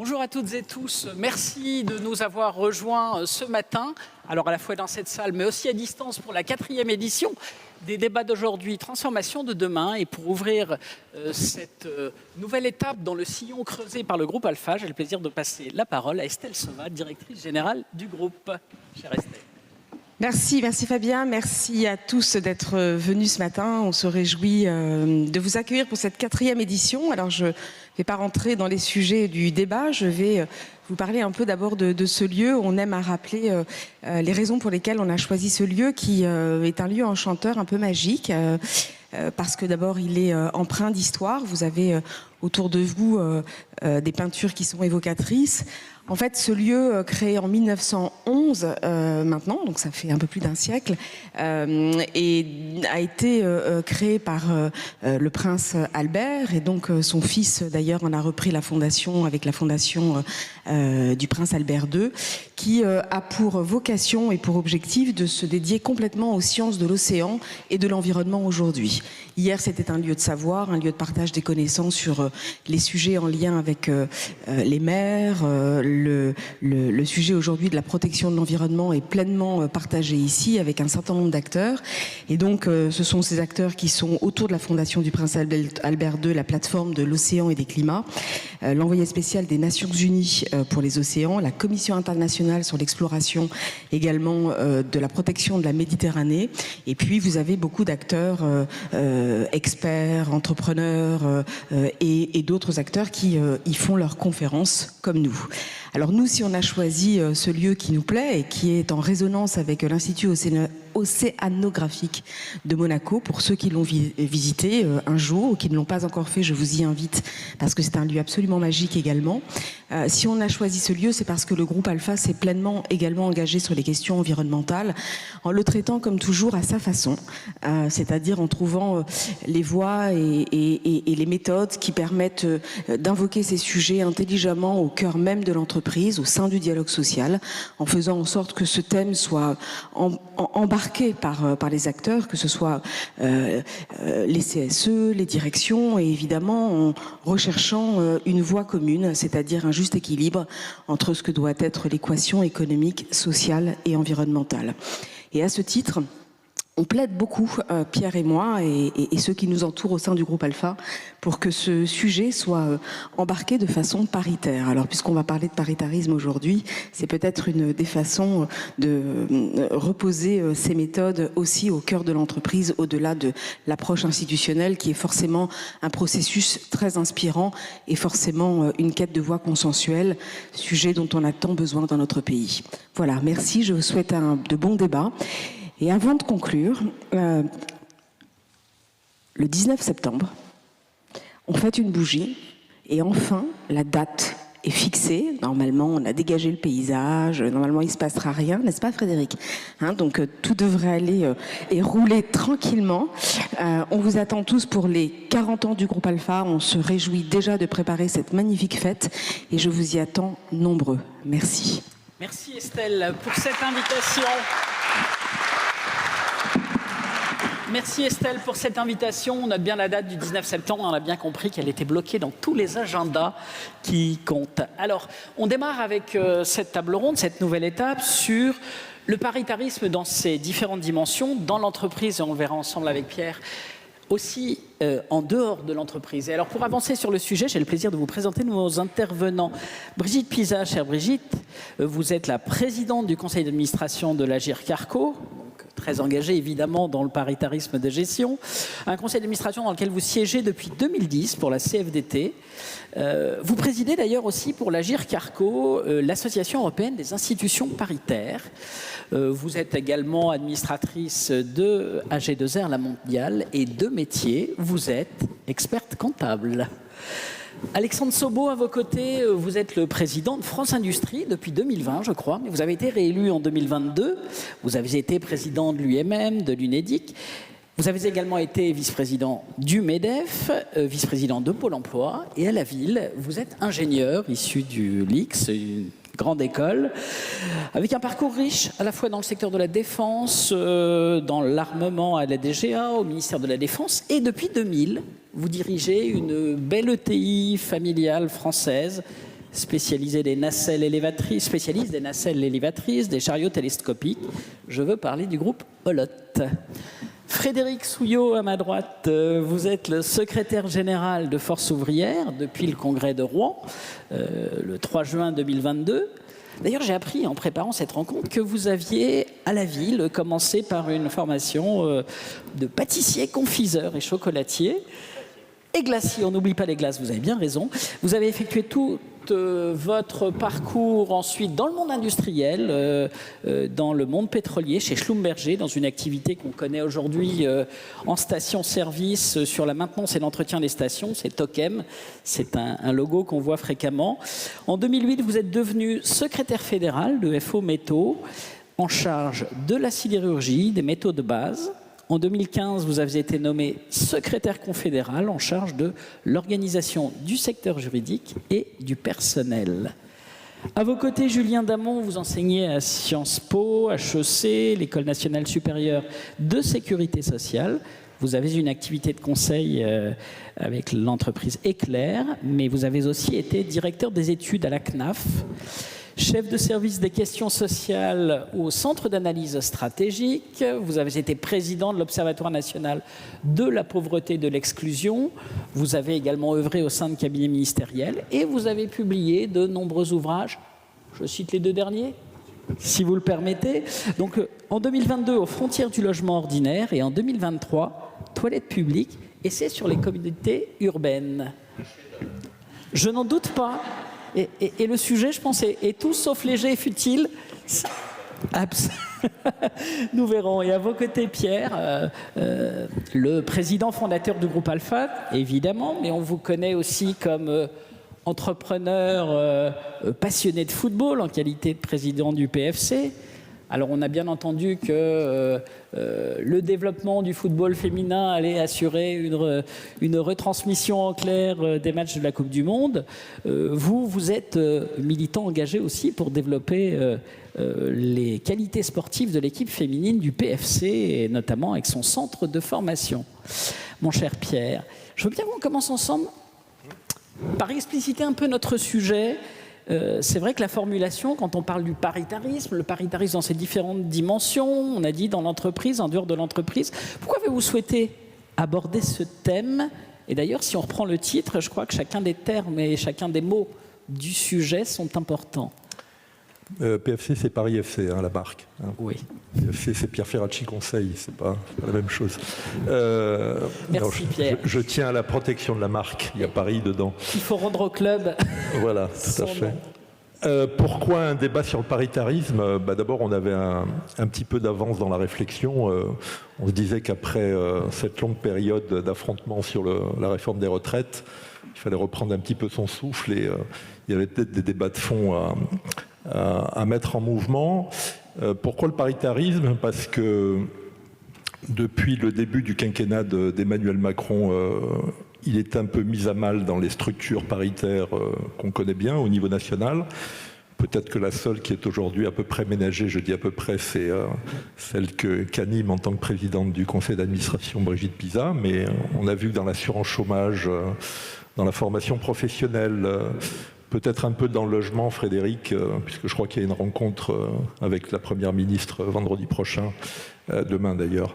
Bonjour à toutes et tous, merci de nous avoir rejoints ce matin, alors à la fois dans cette salle mais aussi à distance pour la 4e édition des débats d'aujourd'hui, transformation de demain. Et pour ouvrir cette nouvelle étape dans le sillon creusé par le groupe Alpha, j'ai le plaisir de passer la parole à Estelle Sauvat, directrice générale du groupe. Chère Estelle. Merci Fabien, merci à tous d'être venus ce matin. On se réjouit de vous accueillir pour cette 4e édition. Alors je ne vais pas rentrer dans les sujets du débat, je vais vous parler un peu d'abord de ce lieu. On aime à rappeler les raisons pour lesquelles on a choisi ce lieu qui est un lieu enchanteur, un peu magique. Parce que d'abord il est empreint d'histoire. Vous avez autour de vous des peintures qui sont évocatrices. En fait, ce lieu créé en 1911 maintenant, donc ça fait un peu plus d'un siècle, et a été créé par le prince Albert, et donc son fils d'ailleurs en a repris la fondation avec la fondation du prince Albert II, qui a pour vocation et pour objectif de se dédier complètement aux sciences de l'océan et de l'environnement aujourd'hui. Hier, c'était un lieu de savoir, un lieu de partage des connaissances sur les sujets en lien avec les mers. Le sujet aujourd'hui de la protection de l'environnement est pleinement partagé ici avec un certain nombre d'acteurs. Et donc, ce sont ces acteurs qui sont autour de la fondation du prince Albert II, la plateforme de l'océan et des climats, l'envoyé spécial des Nations Unies pour les océans, la Commission internationale sur l'exploration également de la protection de la Méditerranée. Et puis, vous avez beaucoup d'acteurs experts, entrepreneurs et d'autres acteurs qui y font leurs conférences comme nous. Alors nous, si on a choisi ce lieu qui nous plaît et qui est en résonance avec l'Institut océanographique de Monaco, pour ceux qui l'ont visité un jour ou qui ne l'ont pas encore fait, je vous y invite parce que c'est un lieu absolument magique également. Si on a choisi ce lieu, c'est parce que le groupe Alpha s'est pleinement également engagé sur les questions environnementales, en le traitant comme toujours à sa façon, c'est-à-dire en trouvant les voies et les méthodes qui permettent d'invoquer ces sujets intelligemment au cœur même de l'entreprise, au sein du dialogue social, en faisant en sorte que ce thème soit embarqué par les acteurs, que ce soit les CSE, les directions, et évidemment en recherchant une voie commune, c'est-à-dire un juste équilibre entre ce que doit être l'équation économique, sociale et environnementale. Et à ce titre, on plaide beaucoup, Pierre et moi, et ceux qui nous entourent au sein du groupe Alpha, pour que ce sujet soit embarqué de façon paritaire. Alors, puisqu'on va parler de paritarisme aujourd'hui, c'est peut-être une des façons de reposer ces méthodes aussi au cœur de l'entreprise, au-delà de l'approche institutionnelle, qui est forcément un processus très inspirant et forcément une quête de voie consensuelle, sujet dont on a tant besoin dans notre pays. Voilà, merci, je vous souhaite de bons débats. Et avant de conclure, le 19 septembre, on fête une bougie et enfin la date est fixée. Normalement, on a dégagé le paysage, normalement il ne se passera rien, n'est-ce pas Frédéric, donc tout devrait aller et rouler tranquillement. On vous attend tous pour les 40 ans du groupe Alpha. On se réjouit déjà de préparer cette magnifique fête et je vous y attends nombreux. Merci. Merci Estelle pour cette invitation. Merci Estelle pour cette invitation. On note bien la date du 19 septembre. On a bien compris qu'elle était bloquée dans tous les agendas qui comptent. Alors, on démarre avec cette table ronde, cette nouvelle étape sur le paritarisme dans ses différentes dimensions, dans l'entreprise, et on le verra ensemble avec Pierre, aussi en dehors de l'entreprise. Et alors, pour avancer sur le sujet, j'ai le plaisir de vous présenter nos intervenants. Brigitte Pisa, chère Brigitte, vous êtes la présidente du conseil d'administration de l'Agirc Arrco, très engagée évidemment dans le paritarisme de gestion, un conseil d'administration dans lequel vous siégez depuis 2010 pour la CFDT. Vous présidez d'ailleurs aussi pour l'Agirc Arrco, l'Association européenne des institutions paritaires. Vous êtes également administratrice de AG2R, la mondiale, et de métier, vous êtes experte comptable. Alexandre Sobo, à vos côtés, vous êtes le président de France Industrie depuis 2020, je crois, mais vous avez été réélu en 2022. Vous avez été président de l'UMM, de l'UNEDIC. Vous avez également été vice-président du MEDEF, vice-président de Pôle emploi. Et à la ville, vous êtes ingénieur issu du LIX, une grande école, avec un parcours riche à la fois dans le secteur de la défense, dans l'armement à la DGA, au ministère de la Défense, et depuis 2000, vous dirigez une belle ETI familiale française spécialiste des nacelles élévatrices, des chariots télescopiques. Je veux parler du groupe Olot. Frédéric Souillot, à ma droite, vous êtes le secrétaire général de Force ouvrière depuis le congrès de Rouen, le 3 juin 2022. D'ailleurs, j'ai appris en préparant cette rencontre que vous aviez, à la ville, commencé par une formation de pâtissier, confiseur et chocolatier. Et glacier, on n'oublie pas les glaces, vous avez bien raison. Vous avez effectué tout votre parcours ensuite dans le monde industriel, dans le monde pétrolier, chez Schlumberger, dans une activité qu'on connaît aujourd'hui en station-service sur la maintenance et l'entretien des stations, c'est Tokem, c'est un logo qu'on voit fréquemment. En 2008, vous êtes devenu secrétaire fédéral de FO Métaux, en charge de la sidérurgie, des métaux de base. En 2015, vous avez été nommé secrétaire confédéral en charge de l'organisation du secteur juridique et du personnel. À vos côtés, Julien Damon, vous enseignez à Sciences Po, HEC, l'École nationale supérieure de sécurité sociale. Vous avez une activité de conseil avec l'entreprise Éclair, mais vous avez aussi été directeur des études à la CNAF, chef de service des questions sociales au Centre d'analyse stratégique. Vous avez été président de l'Observatoire national de la pauvreté et de l'exclusion. Vous avez également œuvré au sein de cabinets ministériels et vous avez publié de nombreux ouvrages. Je cite les deux derniers, si vous le permettez. Donc, en 2022, aux frontières du logement ordinaire, et en 2023, toilettes publiques, et c'est sur les communautés urbaines. Je n'en doute pas. Et le sujet, je pense, est tout sauf léger et futile. Nous verrons. Et à vos côtés, Pierre, le président fondateur du groupe Alpha, évidemment, mais on vous connaît aussi comme entrepreneur passionné de football en qualité de président du PFC. Alors, on a bien entendu que le développement du football féminin allait assurer une retransmission en clair des matchs de la Coupe du Monde. Vous êtes militant engagé aussi pour développer les qualités sportives de l'équipe féminine du PFC, et notamment avec son centre de formation. Mon cher Pierre, je veux bien qu'on commence ensemble par expliciter un peu notre sujet. C'est vrai que la formulation, quand on parle du paritarisme, le paritarisme dans ses différentes dimensions, on a dit dans l'entreprise, en dehors de l'entreprise, pourquoi avez-vous souhaité aborder ce thème? Et d'ailleurs, si on reprend le titre, je crois que chacun des termes et chacun des mots du sujet sont importants. PFC, c'est Paris FC, hein, la marque. Hein. Oui. PFC, c'est Pierre Ferracci Conseil, c'est pas la même chose. Merci Pierre. Je tiens à la protection de la marque, il y a Paris dedans. Il faut rendre au club. Voilà, tout à fait. Pourquoi un débat sur le paritarisme? D'abord, on avait un petit peu d'avance dans la réflexion. On se disait qu'après cette longue période d'affrontement sur la réforme des retraites, il fallait reprendre un petit peu son souffle et il y avait peut-être des débats de fond à mettre en mouvement. Pourquoi le paritarisme? Parce que depuis le début du quinquennat d'Emmanuel Macron, il est un peu mis à mal dans les structures paritaires qu'on connaît bien au niveau national. Peut-être que la seule qui est aujourd'hui à peu près ménagée, je dis à peu près, c'est celle qu'anime en tant que présidente du conseil d'administration Brigitte Pisa, mais on a vu que dans l'assurance chômage, dans la formation professionnelle, peut-être un peu dans le logement, Frédéric, puisque je crois qu'il y a une rencontre avec la Première ministre vendredi prochain, demain d'ailleurs.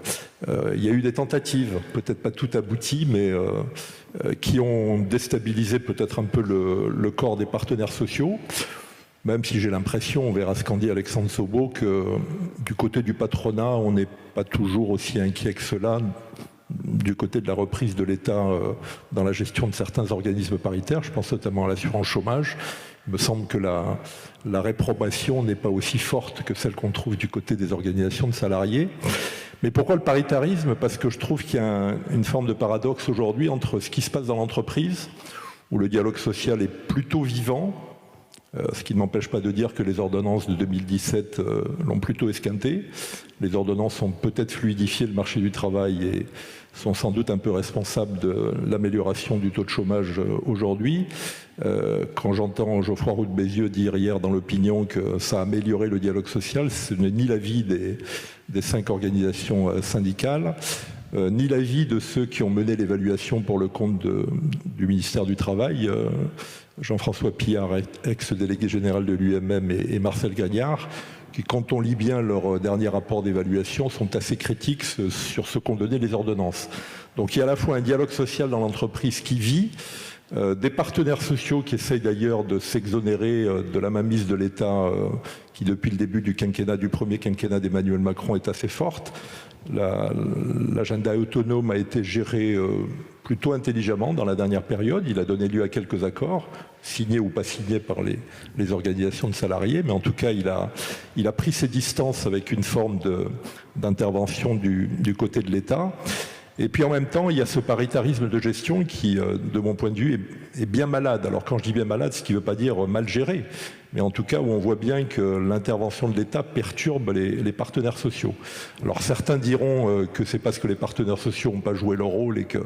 Il y a eu des tentatives, peut-être pas toutes abouties, mais qui ont déstabilisé peut-être un peu le corps des partenaires sociaux. Même si j'ai l'impression, on verra ce qu'en dit Alexandre Sobo, que du côté du patronat, on n'est pas toujours aussi inquiet que cela, du côté de la reprise de l'État dans la gestion de certains organismes paritaires, je pense notamment à l'assurance chômage. Il me semble que la réprobation n'est pas aussi forte que celle qu'on trouve du côté des organisations de salariés. Mais pourquoi le paritarisme? Parce que je trouve qu'il y a une forme de paradoxe aujourd'hui entre ce qui se passe dans l'entreprise, où le dialogue social est plutôt vivant, ce qui ne m'empêche pas de dire que les ordonnances de 2017 l'ont plutôt esquinté. Les ordonnances ont peut-être fluidifié le marché du travail et sont sans doute un peu responsables de l'amélioration du taux de chômage aujourd'hui. Quand j'entends Geoffroy Roux de Bézieux dire hier dans l'opinion que ça a amélioré le dialogue social, ce n'est ni l'avis des 5 organisations syndicales. ni l'avis de ceux qui ont mené l'évaluation pour le compte du ministère du Travail, Jean-François Pillard, ex-délégué général de l'UMM, et Marcel Gagnard, qui, quand on lit bien leur dernier rapport d'évaluation, sont assez critiques sur ce qu'ont donné les ordonnances. Donc il y a à la fois un dialogue social dans l'entreprise qui vit, des partenaires sociaux qui essayent d'ailleurs de s'exonérer de la mainmise de l'État qui, depuis le début du premier quinquennat d'Emmanuel Macron, est assez forte. L'agenda autonome a été géré plutôt intelligemment dans la dernière période. Il a donné lieu à quelques accords, signés ou pas signés par les organisations de salariés, mais en tout cas, il a pris ses distances avec une forme d'intervention du côté de l'État. Et puis en même temps, il y a ce paritarisme de gestion qui, de mon point de vue, est bien malade. Alors quand je dis bien malade, ce qui ne veut pas dire mal géré, mais en tout cas où on voit bien que l'intervention de l'État perturbe les partenaires sociaux. Alors certains diront que c'est parce que les partenaires sociaux n'ont pas joué leur rôle et que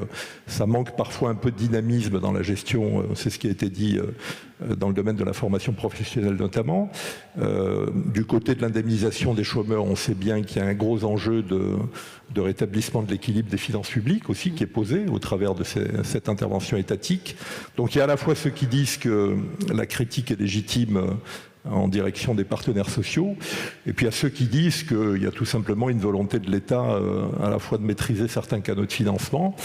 ça manque parfois un peu de dynamisme dans la gestion, c'est ce qui a été dit dans le domaine de la formation professionnelle notamment. Du côté de l'indemnisation des chômeurs, on sait bien qu'il y a un gros enjeu de rétablissement de l'équilibre des finances publiques aussi qui est posé au travers de cette intervention étatique. Donc il y a à la fois ceux qui disent que la critique est légitime en direction des partenaires sociaux, et puis il y a ceux qui disent qu'il y a tout simplement une volonté de l'État à la fois de maîtriser certains canaux de financement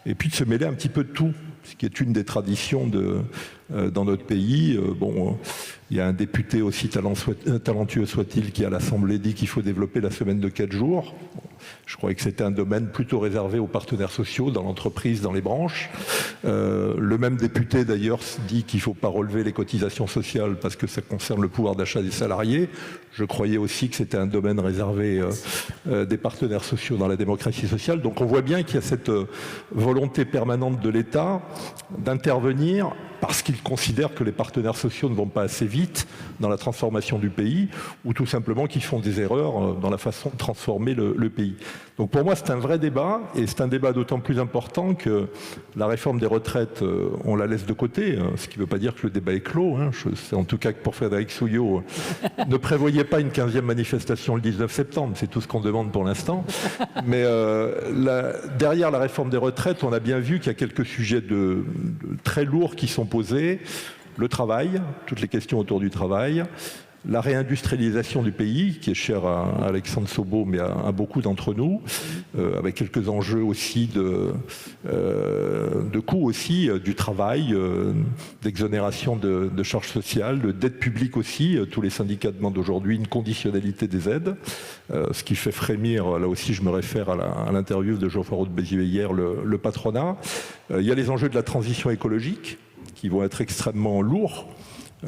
et puis de se mêler un petit peu de tout, ce qui est une des traditions dans notre pays. Il y a un député aussi talentueux soit-il qui à l'Assemblée dit qu'il faut développer la semaine de 4 jours. Je croyais que c'était un domaine plutôt réservé aux partenaires sociaux, dans l'entreprise, dans les branches. Le même député d'ailleurs dit qu'il ne faut pas relever les cotisations sociales parce que ça concerne le pouvoir d'achat des salariés. Je croyais aussi que c'était un domaine réservé des partenaires sociaux dans la démocratie sociale. Donc on voit bien qu'il y a cette volonté permanente de l'État d'intervenir parce qu'il considère que les partenaires sociaux ne vont pas assez vite dans la transformation du pays, ou tout simplement qu'ils font des erreurs dans la façon de transformer le pays. Donc pour moi c'est un vrai débat, et c'est un débat d'autant plus important que la réforme des retraites, on la laisse de côté, ce qui ne veut pas dire que le débat est clos. Je sais en tout cas que pour Frédéric Souillot, ne prévoyez pas une 15e manifestation le 19 septembre, c'est tout ce qu'on demande pour l'instant. Mais derrière la réforme des retraites, on a bien vu qu'il y a quelques sujets très lourds qui sont posés. Le travail, toutes les questions autour du travail, la réindustrialisation du pays, qui est chère à Alexandre Sobo, mais à beaucoup d'entre nous, avec quelques enjeux aussi de coûts aussi, du travail, d'exonération de charges sociales, de dette publique aussi. Tous les syndicats demandent aujourd'hui une conditionnalité des aides, ce qui fait frémir, là aussi je me réfère à l'interview de Geoffroy Roux de Bézieux hier, le patronat. Il y a les enjeux de la transition écologique, qui vont être extrêmement lourds.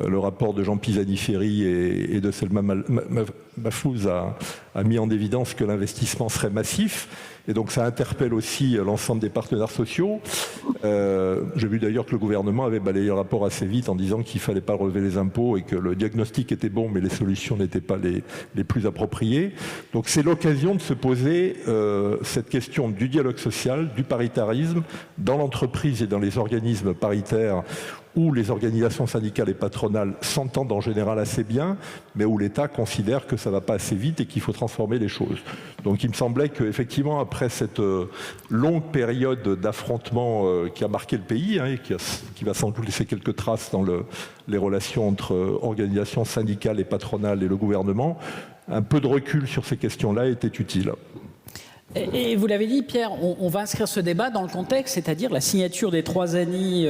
Le rapport de Jean Pisani-Ferry et de Selma Mahfouz a mis en évidence que l'investissement serait massif. Et donc ça interpelle aussi l'ensemble des partenaires sociaux. J'ai vu d'ailleurs que le gouvernement avait balayé le rapport assez vite en disant qu'il ne fallait pas relever les impôts et que le diagnostic était bon, mais les solutions n'étaient pas les plus appropriées. Donc c'est l'occasion de se poser cette question du dialogue social, du paritarisme, dans l'entreprise et dans les organismes paritaires où les organisations syndicales et patronales s'entendent en général assez bien, mais où l'État considère que ça ne va pas assez vite et qu'il faut transformer les choses. Donc il me semblait qu'effectivement, après cette longue période d'affrontement qui a marqué le pays, et qui va sans doute laisser quelques traces dans les relations entre organisations syndicales et patronales et le gouvernement, un peu de recul sur ces questions-là était utile. Et vous l'avez dit, Pierre, on va inscrire ce débat dans le contexte, c'est-à-dire la signature des 3 ANI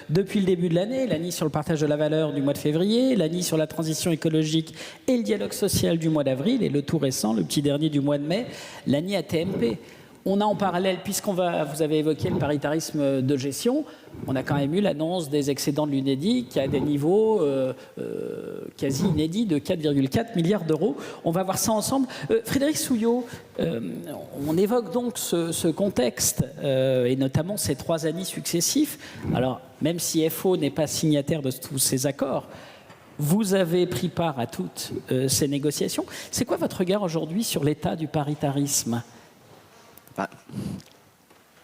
depuis le début de l'année, l'ANI sur le partage de la valeur du mois de février, l'ANI sur la transition écologique et le dialogue social du mois d'avril, et le tout récent, le petit dernier du mois de mai, l'ANI ATMP. On a en parallèle, vous avez évoqué le paritarisme de gestion, on a quand même eu l'annonce des excédents de l'UNEDIC qui a des niveaux quasi inédits de 4,4 milliards d'euros. On va voir ça ensemble. Frédéric Souillot, on évoque donc ce contexte et notamment ces 3 ANI successifs. Alors, même si FO n'est pas signataire de tous ces accords, vous avez pris part à toutes ces négociations. C'est quoi votre regard aujourd'hui sur l'état du paritarisme ?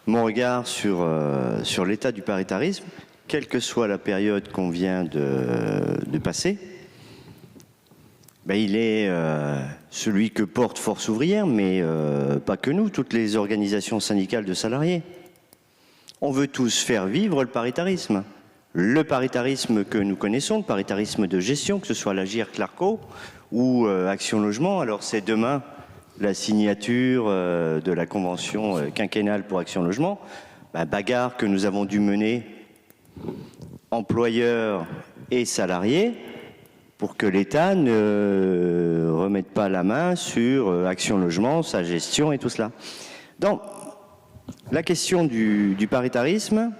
Mon regard sur l'état du paritarisme, quelle que soit la période qu'on vient de passer, Ben, il est celui que porte Force ouvrière, mais pas que nous, toutes les organisations syndicales de salariés. On veut tous faire vivre le paritarisme. Le paritarisme que nous connaissons, le paritarisme de gestion, que ce soit l'Agir Clarco ou Action Logement. Alors c'est demain la signature de la convention quinquennale pour Action Logement. Ben, bagarre que nous avons dû mener, employeurs et salariés, pour que l'État ne remette pas la main sur Action Logement, sa gestion et tout cela. Donc, la question du paritarisme,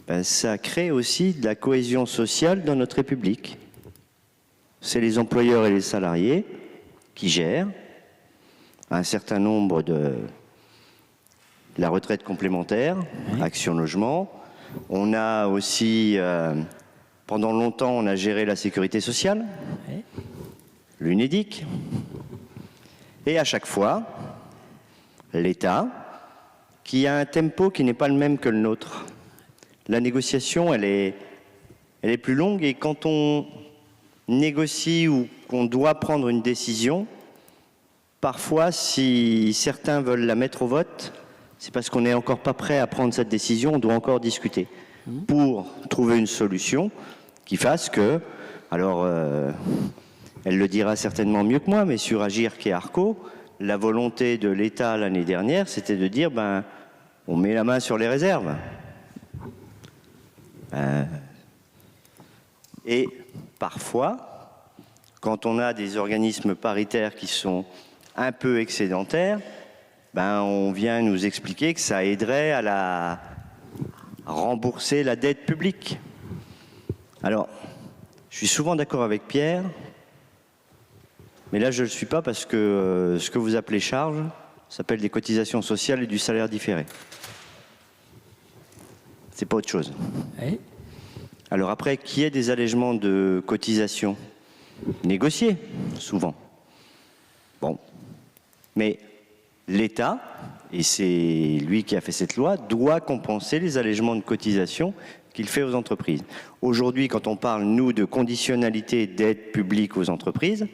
ben, ça crée aussi de la cohésion sociale dans notre République. C'est les employeurs et les salariés qui gèrent un certain nombre de la retraite complémentaire, Action Logement. On a aussi... pendant longtemps, on a géré la sécurité sociale, l'UNEDIC, et à chaque fois, l'État, qui a un tempo qui n'est pas le même que le nôtre. La négociation, elle est plus longue, et quand on négocie ou qu'on doit prendre une décision, parfois, si certains veulent la mettre au vote, c'est parce qu'on n'est encore pas prêt à prendre cette décision, on doit encore discuter pour trouver une solution qui fasse que, alors elle le dira certainement mieux que moi, mais sur Agir et Arco, la volonté de l'État l'année dernière, c'était de dire, ben, on met la main sur les réserves. Et parfois, quand on a des organismes paritaires qui sont un peu excédentaires, ben, on vient nous expliquer que ça aiderait à rembourser la dette publique. Alors, je suis souvent d'accord avec Pierre, mais là je ne le suis pas parce que ce que vous appelez charge s'appelle des cotisations sociales et du salaire différé. C'est pas autre chose. Oui. Alors après, qu'il y ait des allègements de cotisations négociés, souvent. Bon. Mais l'État, et c'est lui qui a fait cette loi, doit compenser les allègements de cotisations qu'il fait aux entreprises. Aujourd'hui, quand on parle, nous, de conditionnalité d'aide publique aux entreprises,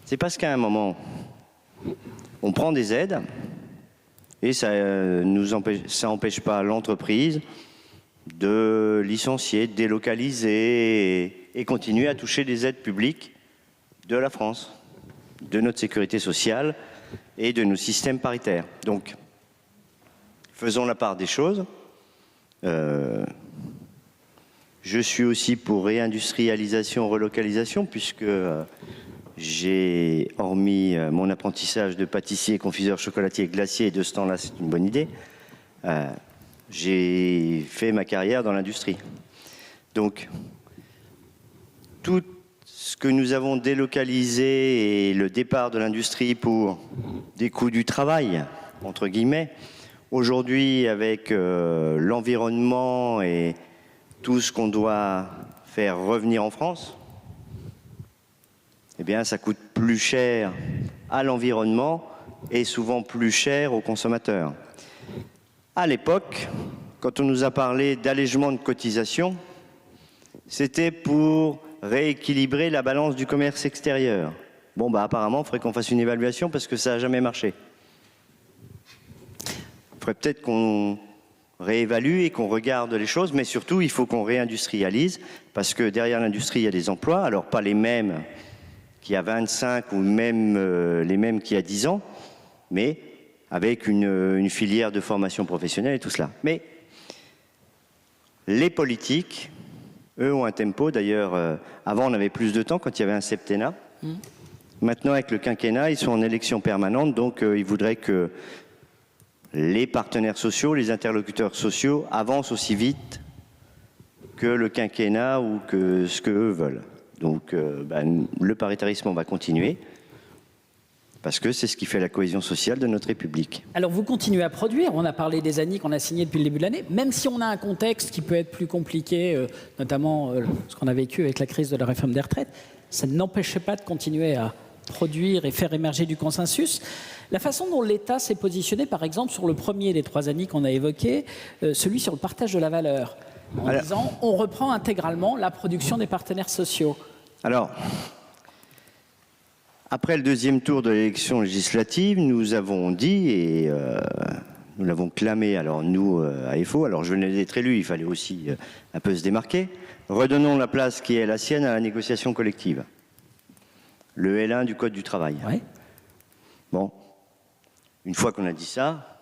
c'est parce qu'à un moment, on prend des aides et ça n'empêche pas l'entreprise de licencier, de délocaliser et continuer à toucher des aides publiques de la France, de notre sécurité sociale et de nos systèmes paritaires. Donc, faisons la part des choses. Je suis aussi pour réindustrialisation, relocalisation, puisque j'ai, hormis mon apprentissage de pâtissier, confiseur, chocolatier, glacier, et de ce temps-là, c'est une bonne idée, j'ai fait ma carrière dans l'industrie. Donc, tout ce que nous avons délocalisé et le départ de l'industrie pour des coûts du travail, entre guillemets, aujourd'hui, avec l'environnement et tout ce qu'on doit faire revenir en France, eh bien, ça coûte plus cher à l'environnement et souvent plus cher aux consommateurs. À l'époque, quand on nous a parlé d'allègement de cotisation, c'était pour rééquilibrer la balance du commerce extérieur. Bon, bah apparemment, il faudrait qu'on fasse une évaluation parce que ça n'a jamais marché. Il faudrait peut-être qu'on réévalue et qu'on regarde les choses, mais surtout, il faut qu'on réindustrialise parce que derrière l'industrie, il y a des emplois, alors pas les mêmes qu'il y a 25 ou même les mêmes qu'il y a 10 ans, mais avec une filière de formation professionnelle et tout cela. Mais les politiques, eux, ont un tempo. D'ailleurs, avant, on avait plus de temps quand il y avait un septennat. Maintenant, avec le quinquennat, ils sont en élection permanente, donc ils voudraient que les partenaires sociaux, les interlocuteurs sociaux avancent aussi vite que le quinquennat ou que ce qu'eux veulent. Donc, le paritarisme, on va continuer. Parce que c'est ce qui fait la cohésion sociale de notre République. Alors vous continuez à produire, on a parlé des ANI qu'on a signés depuis le début de l'année, même si on a un contexte qui peut être plus compliqué, notamment ce qu'on a vécu avec la crise de la réforme des retraites, ça n'empêchait pas de continuer à produire et faire émerger du consensus. La façon dont l'État s'est positionné, par exemple, sur le premier des 3 ANI qu'on a évoqué, celui sur le partage de la valeur, en disant on reprend intégralement la production des partenaires sociaux. Alors, après le deuxième tour de l'élection législative, nous avons dit, et nous l'avons clamé, alors nous, à FO, alors je venais d'être élu, il fallait aussi un peu se démarquer, redonnons la place qui est la sienne à la négociation collective. Le L1 du Code du travail. Ouais. Bon, une fois qu'on a dit ça,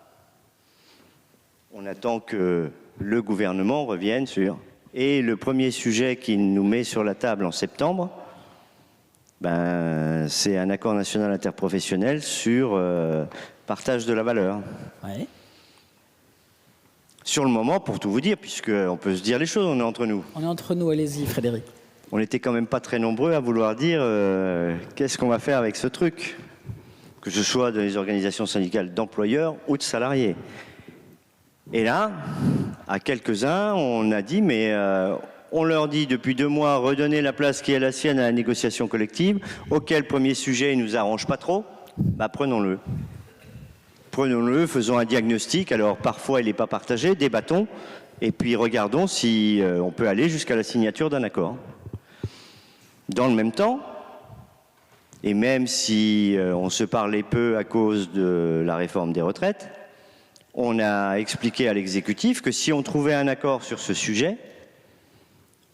on attend que le gouvernement revienne sur... Et le premier sujet qu'il nous met sur la table en septembre, ben, c'est un accord national interprofessionnel sur partage de la valeur. Ouais. Sur le moment, pour tout vous dire, puisqu'on peut se dire les choses, on est entre nous. On est entre nous, allez-y Frédéric. On n'était quand même pas très nombreux à vouloir dire qu'est-ce qu'on va faire avec ce truc, que ce soit dans les organisations syndicales d'employeurs ou de salariés. Et là, à quelques-uns, on a dit, mais on leur dit depuis 2 mois, redonner la place qui est la sienne à la négociation collective, auquel premier sujet ne nous arrange pas trop, bah prenons-le. Prenons-le, faisons un diagnostic, alors parfois il n'est pas partagé, débattons, et puis regardons si on peut aller jusqu'à la signature d'un accord. Dans le même temps, et même si on se parlait peu à cause de la réforme des retraites, on a expliqué à l'exécutif que si on trouvait un accord sur ce sujet,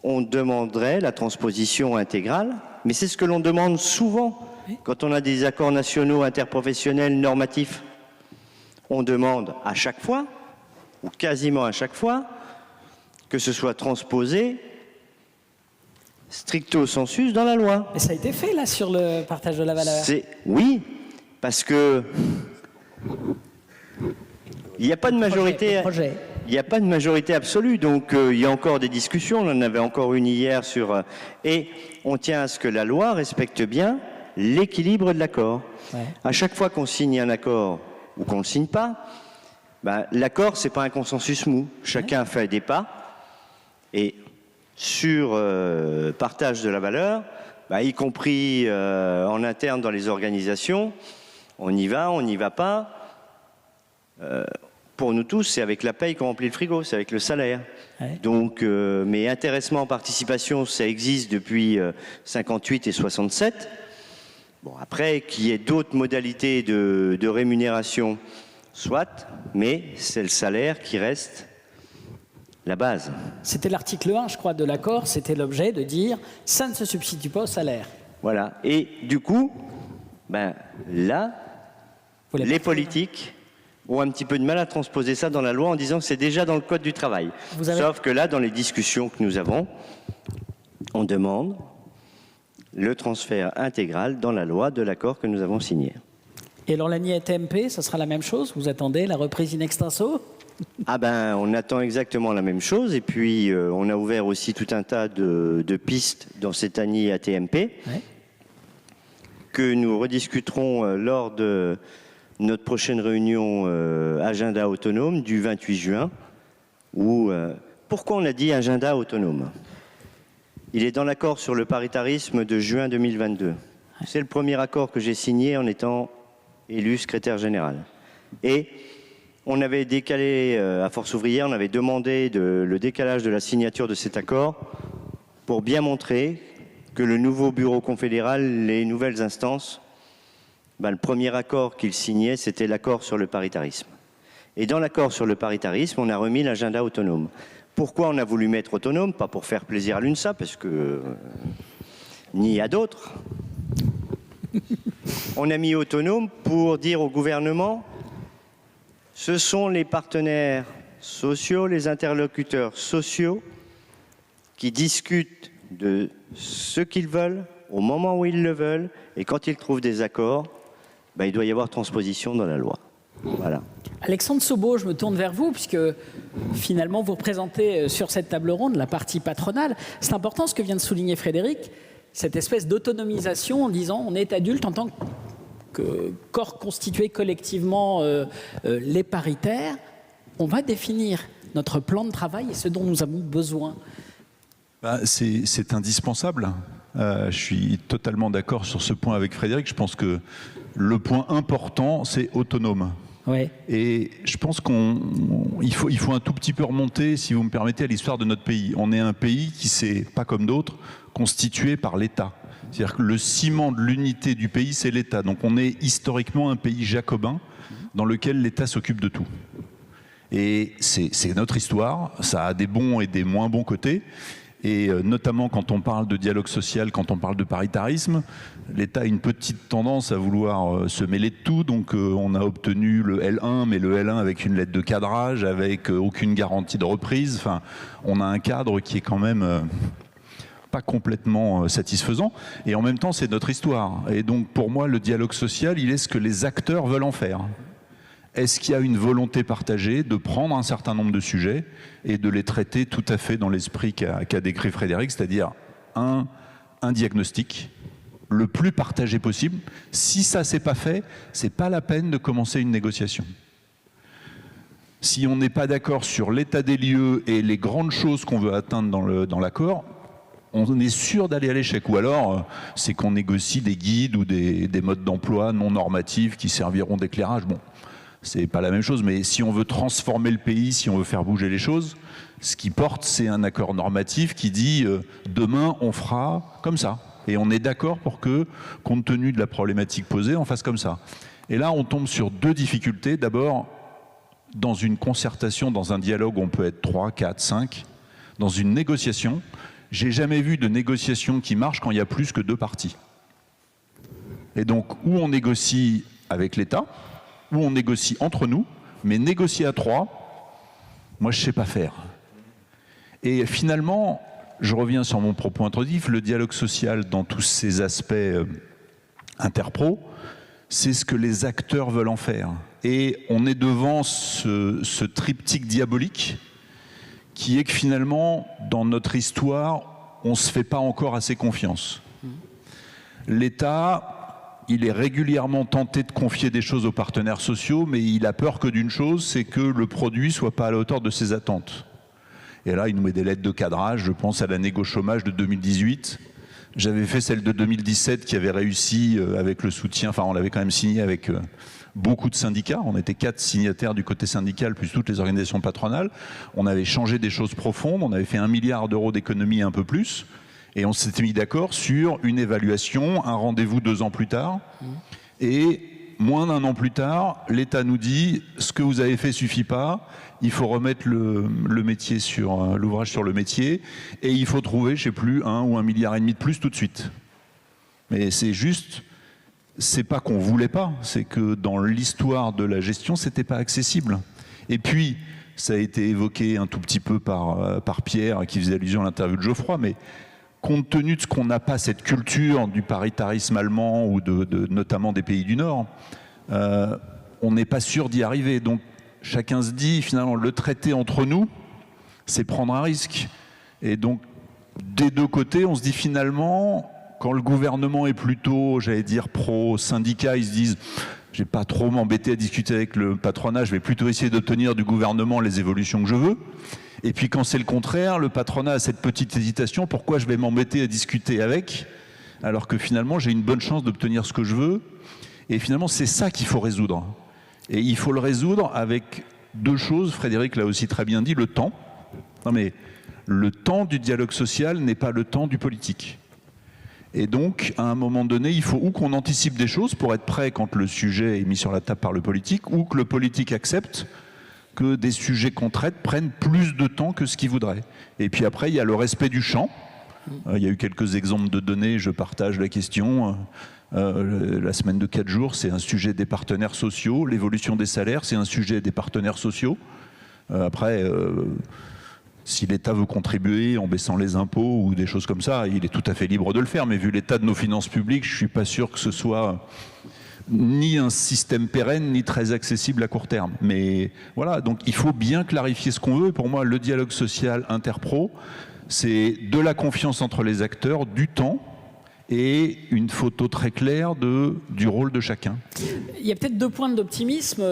on demanderait la transposition intégrale, mais c'est ce que l'on demande souvent quand on a des accords nationaux interprofessionnels normatifs. On demande à chaque fois, ou quasiment à chaque fois, que ce soit transposé stricto sensu dans la loi. Mais ça a été fait là sur le partage de la valeur. Oui, parce que il n'y a pas de majorité. Il n'y a pas de majorité absolue, donc il y a encore des discussions. On en avait encore une hier sur. Et on tient à ce que la loi respecte bien l'équilibre de l'accord. Ouais. À chaque fois qu'on signe un accord ou qu'on ne le signe pas, ben, l'accord, ce n'est pas un consensus mou. Chacun fait des pas. Et sur partage de la valeur, ben, y compris en interne dans les organisations, on y va, on n'y va pas. Pour nous tous, c'est avec la paye qu'on remplit le frigo, c'est avec le salaire. Ouais. Donc, mais intéressement en participation, ça existe depuis 58 et 67. Bon, après, qu'il y ait d'autres modalités de rémunération, soit, mais c'est le salaire qui reste la base. C'était l'article 1, je crois, de l'accord, c'était l'objet de dire « ça ne se substitue pas au salaire ». Voilà, et du coup, ben, là, les politiques ont un petit peu de mal à transposer ça dans la loi en disant que c'est déjà dans le Code du travail. Sauf que là, dans les discussions que nous avons, on demande le transfert intégral dans la loi de l'accord que nous avons signé. Et alors l'ANI TMP, ça sera la même chose? Vous attendez la reprise in extenso? Ah ben, on attend exactement la même chose. Et puis, on a ouvert aussi tout un tas de pistes dans cette ANI ATMP ouais. que nous rediscuterons lors de notre prochaine réunion agenda autonome du 28 juin. Où, pourquoi on a dit agenda autonome? Il est dans l'accord sur le paritarisme de juin 2022. C'est le premier accord que j'ai signé en étant élu secrétaire général. Et on avait décalé, à Force ouvrière, on avait demandé le décalage de la signature de cet accord pour bien montrer que le nouveau bureau confédéral, les nouvelles instances, ben, le premier accord qu'ils signaient, c'était l'accord sur le paritarisme. Et dans l'accord sur le paritarisme, on a remis l'agenda autonome. Pourquoi on a voulu mettre autonome? Pas pour faire plaisir à l'UNSA, parce que ni à d'autres. On a mis autonome pour dire au gouvernement, ce sont les partenaires sociaux, les interlocuteurs sociaux qui discutent de ce qu'ils veulent, au moment où ils le veulent, et quand ils trouvent des accords, ben, il doit y avoir transposition dans la loi. Voilà. Alexandre Sobo, je me tourne vers vous, puisque finalement vous représentez sur cette table ronde la partie patronale. C'est important ce que vient de souligner Frédéric, cette espèce d'autonomisation en disant on est adulte en tant que corps constitué collectivement les paritaires. On va définir notre plan de travail et ce dont nous avons besoin. C'est indispensable. Je suis totalement d'accord sur ce point avec Frédéric. Je pense que le point important, c'est autonome. Ouais. Et je pense qu'il faut un tout petit peu remonter, si vous me permettez, à l'histoire de notre pays. On est un pays qui s'est, pas comme d'autres, constitué par l'État. C'est-à-dire que le ciment de l'unité du pays, c'est l'État. Donc on est historiquement un pays jacobin dans lequel l'État s'occupe de tout. Et c'est notre histoire, ça a des bons et des moins bons côtés. Et notamment quand on parle de dialogue social, quand on parle de paritarisme, l'État a une petite tendance à vouloir se mêler de tout. Donc on a obtenu le L1, mais le L1 avec une lettre de cadrage, avec aucune garantie de reprise. Enfin, on a un cadre qui est quand même pas complètement satisfaisant. Et en même temps, c'est notre histoire. Et donc pour moi, le dialogue social, il est ce que les acteurs veulent en faire. Est-ce qu'il y a une volonté partagée de prendre un certain nombre de sujets et de les traiter tout à fait dans l'esprit qu'a décrit Frédéric, c'est-à-dire un diagnostic le plus partagé possible. Si ça c'est pas fait, c'est pas la peine de commencer une négociation. Si on n'est pas d'accord sur l'état des lieux et les grandes choses qu'on veut atteindre dans l'accord, on est sûr d'aller à l'échec. Ou alors, c'est qu'on négocie des guides ou des modes d'emploi non normatifs qui serviront d'éclairage. Bon. C'est pas la même chose, mais si on veut transformer le pays, si on veut faire bouger les choses, ce qui porte, c'est un accord normatif qui dit demain, on fera comme ça. Et on est d'accord pour que, compte tenu de la problématique posée, on fasse comme ça. Et là, on tombe sur deux difficultés. D'abord, dans une concertation, dans un dialogue, on peut être 3, 4, 5. Dans une négociation, j'ai jamais vu de négociation qui marche quand il y a plus que 2 parties. Et donc, où on négocie avec l'État, où on négocie entre nous, mais négocier à 3, moi je ne sais pas faire. Et finalement, je reviens sur mon propos introductif, le dialogue social dans tous ses aspects interpro, c'est ce que les acteurs veulent en faire. Et on est devant ce triptyque diabolique qui est que finalement, dans notre histoire, on ne se fait pas encore assez confiance. L'État, il est régulièrement tenté de confier des choses aux partenaires sociaux, mais il a peur que d'une chose, c'est que le produit ne soit pas à la hauteur de ses attentes. Et là, il nous met des lettres de cadrage. Je pense à la négo chômage de 2018. J'avais fait celle de 2017 qui avait réussi avec le soutien, enfin on l'avait quand même signé avec beaucoup de syndicats. On était 4 signataires du côté syndical, plus toutes les organisations patronales. On avait changé des choses profondes, on avait fait 1 milliard d'euros d'économie, un peu plus. Et on s'était mis d'accord sur une évaluation, un rendez-vous 2 ans plus tard. Et moins d'1 an plus tard, l'État nous dit « ce que vous avez fait suffit pas, il faut remettre l'ouvrage sur le métier et il faut trouver, je sais plus, 1 ou 1,5 milliard de plus tout de suite ». Mais c'est juste, c'est pas qu'on voulait pas, c'est que dans l'histoire de la gestion, c'était pas accessible. Et puis, ça a été évoqué un tout petit peu par Pierre, qui faisait allusion à l'interview de Geoffroy, mais compte tenu de ce qu'on n'a pas cette culture du paritarisme allemand ou notamment des pays du Nord, on n'est pas sûr d'y arriver. Donc chacun se dit finalement le traité entre nous, c'est prendre un risque. Et donc des deux côtés, on se dit finalement, quand le gouvernement est plutôt, j'allais dire, pro-syndicat, ils se disent je ne vais pas trop m'embêter à discuter avec le patronat, je vais plutôt essayer d'obtenir du gouvernement les évolutions que je veux. Et puis quand c'est le contraire, le patronat a cette petite hésitation, pourquoi je vais m'embêter à discuter avec, alors que finalement j'ai une bonne chance d'obtenir ce que je veux. Et finalement c'est ça qu'il faut résoudre. Et il faut le résoudre avec 2 choses, Frédéric l'a aussi très bien dit, le temps. Non mais le temps du dialogue social n'est pas le temps du politique. Et donc, à un moment donné, il faut ou qu'on anticipe des choses pour être prêt quand le sujet est mis sur la table par le politique, ou que le politique accepte que des sujets qu'on traite prennent plus de temps que ce qu'il voudrait. Et puis après, il y a le respect du champ. Il y a eu quelques exemples de données, je partage la question. La semaine de 4 jours, c'est un sujet des partenaires sociaux. L'évolution des salaires, c'est un sujet des partenaires sociaux. Après, si l'État veut contribuer en baissant les impôts ou des choses comme ça, il est tout à fait libre de le faire. Mais vu l'état de nos finances publiques, je ne suis pas sûr que ce soit ni un système pérenne, ni très accessible à court terme. Mais voilà, donc il faut bien clarifier ce qu'on veut. Et pour moi, le dialogue social interpro, c'est de la confiance entre les acteurs, du temps et une photo très claire du rôle de chacun. Il y a peut-être 2 points d'optimisme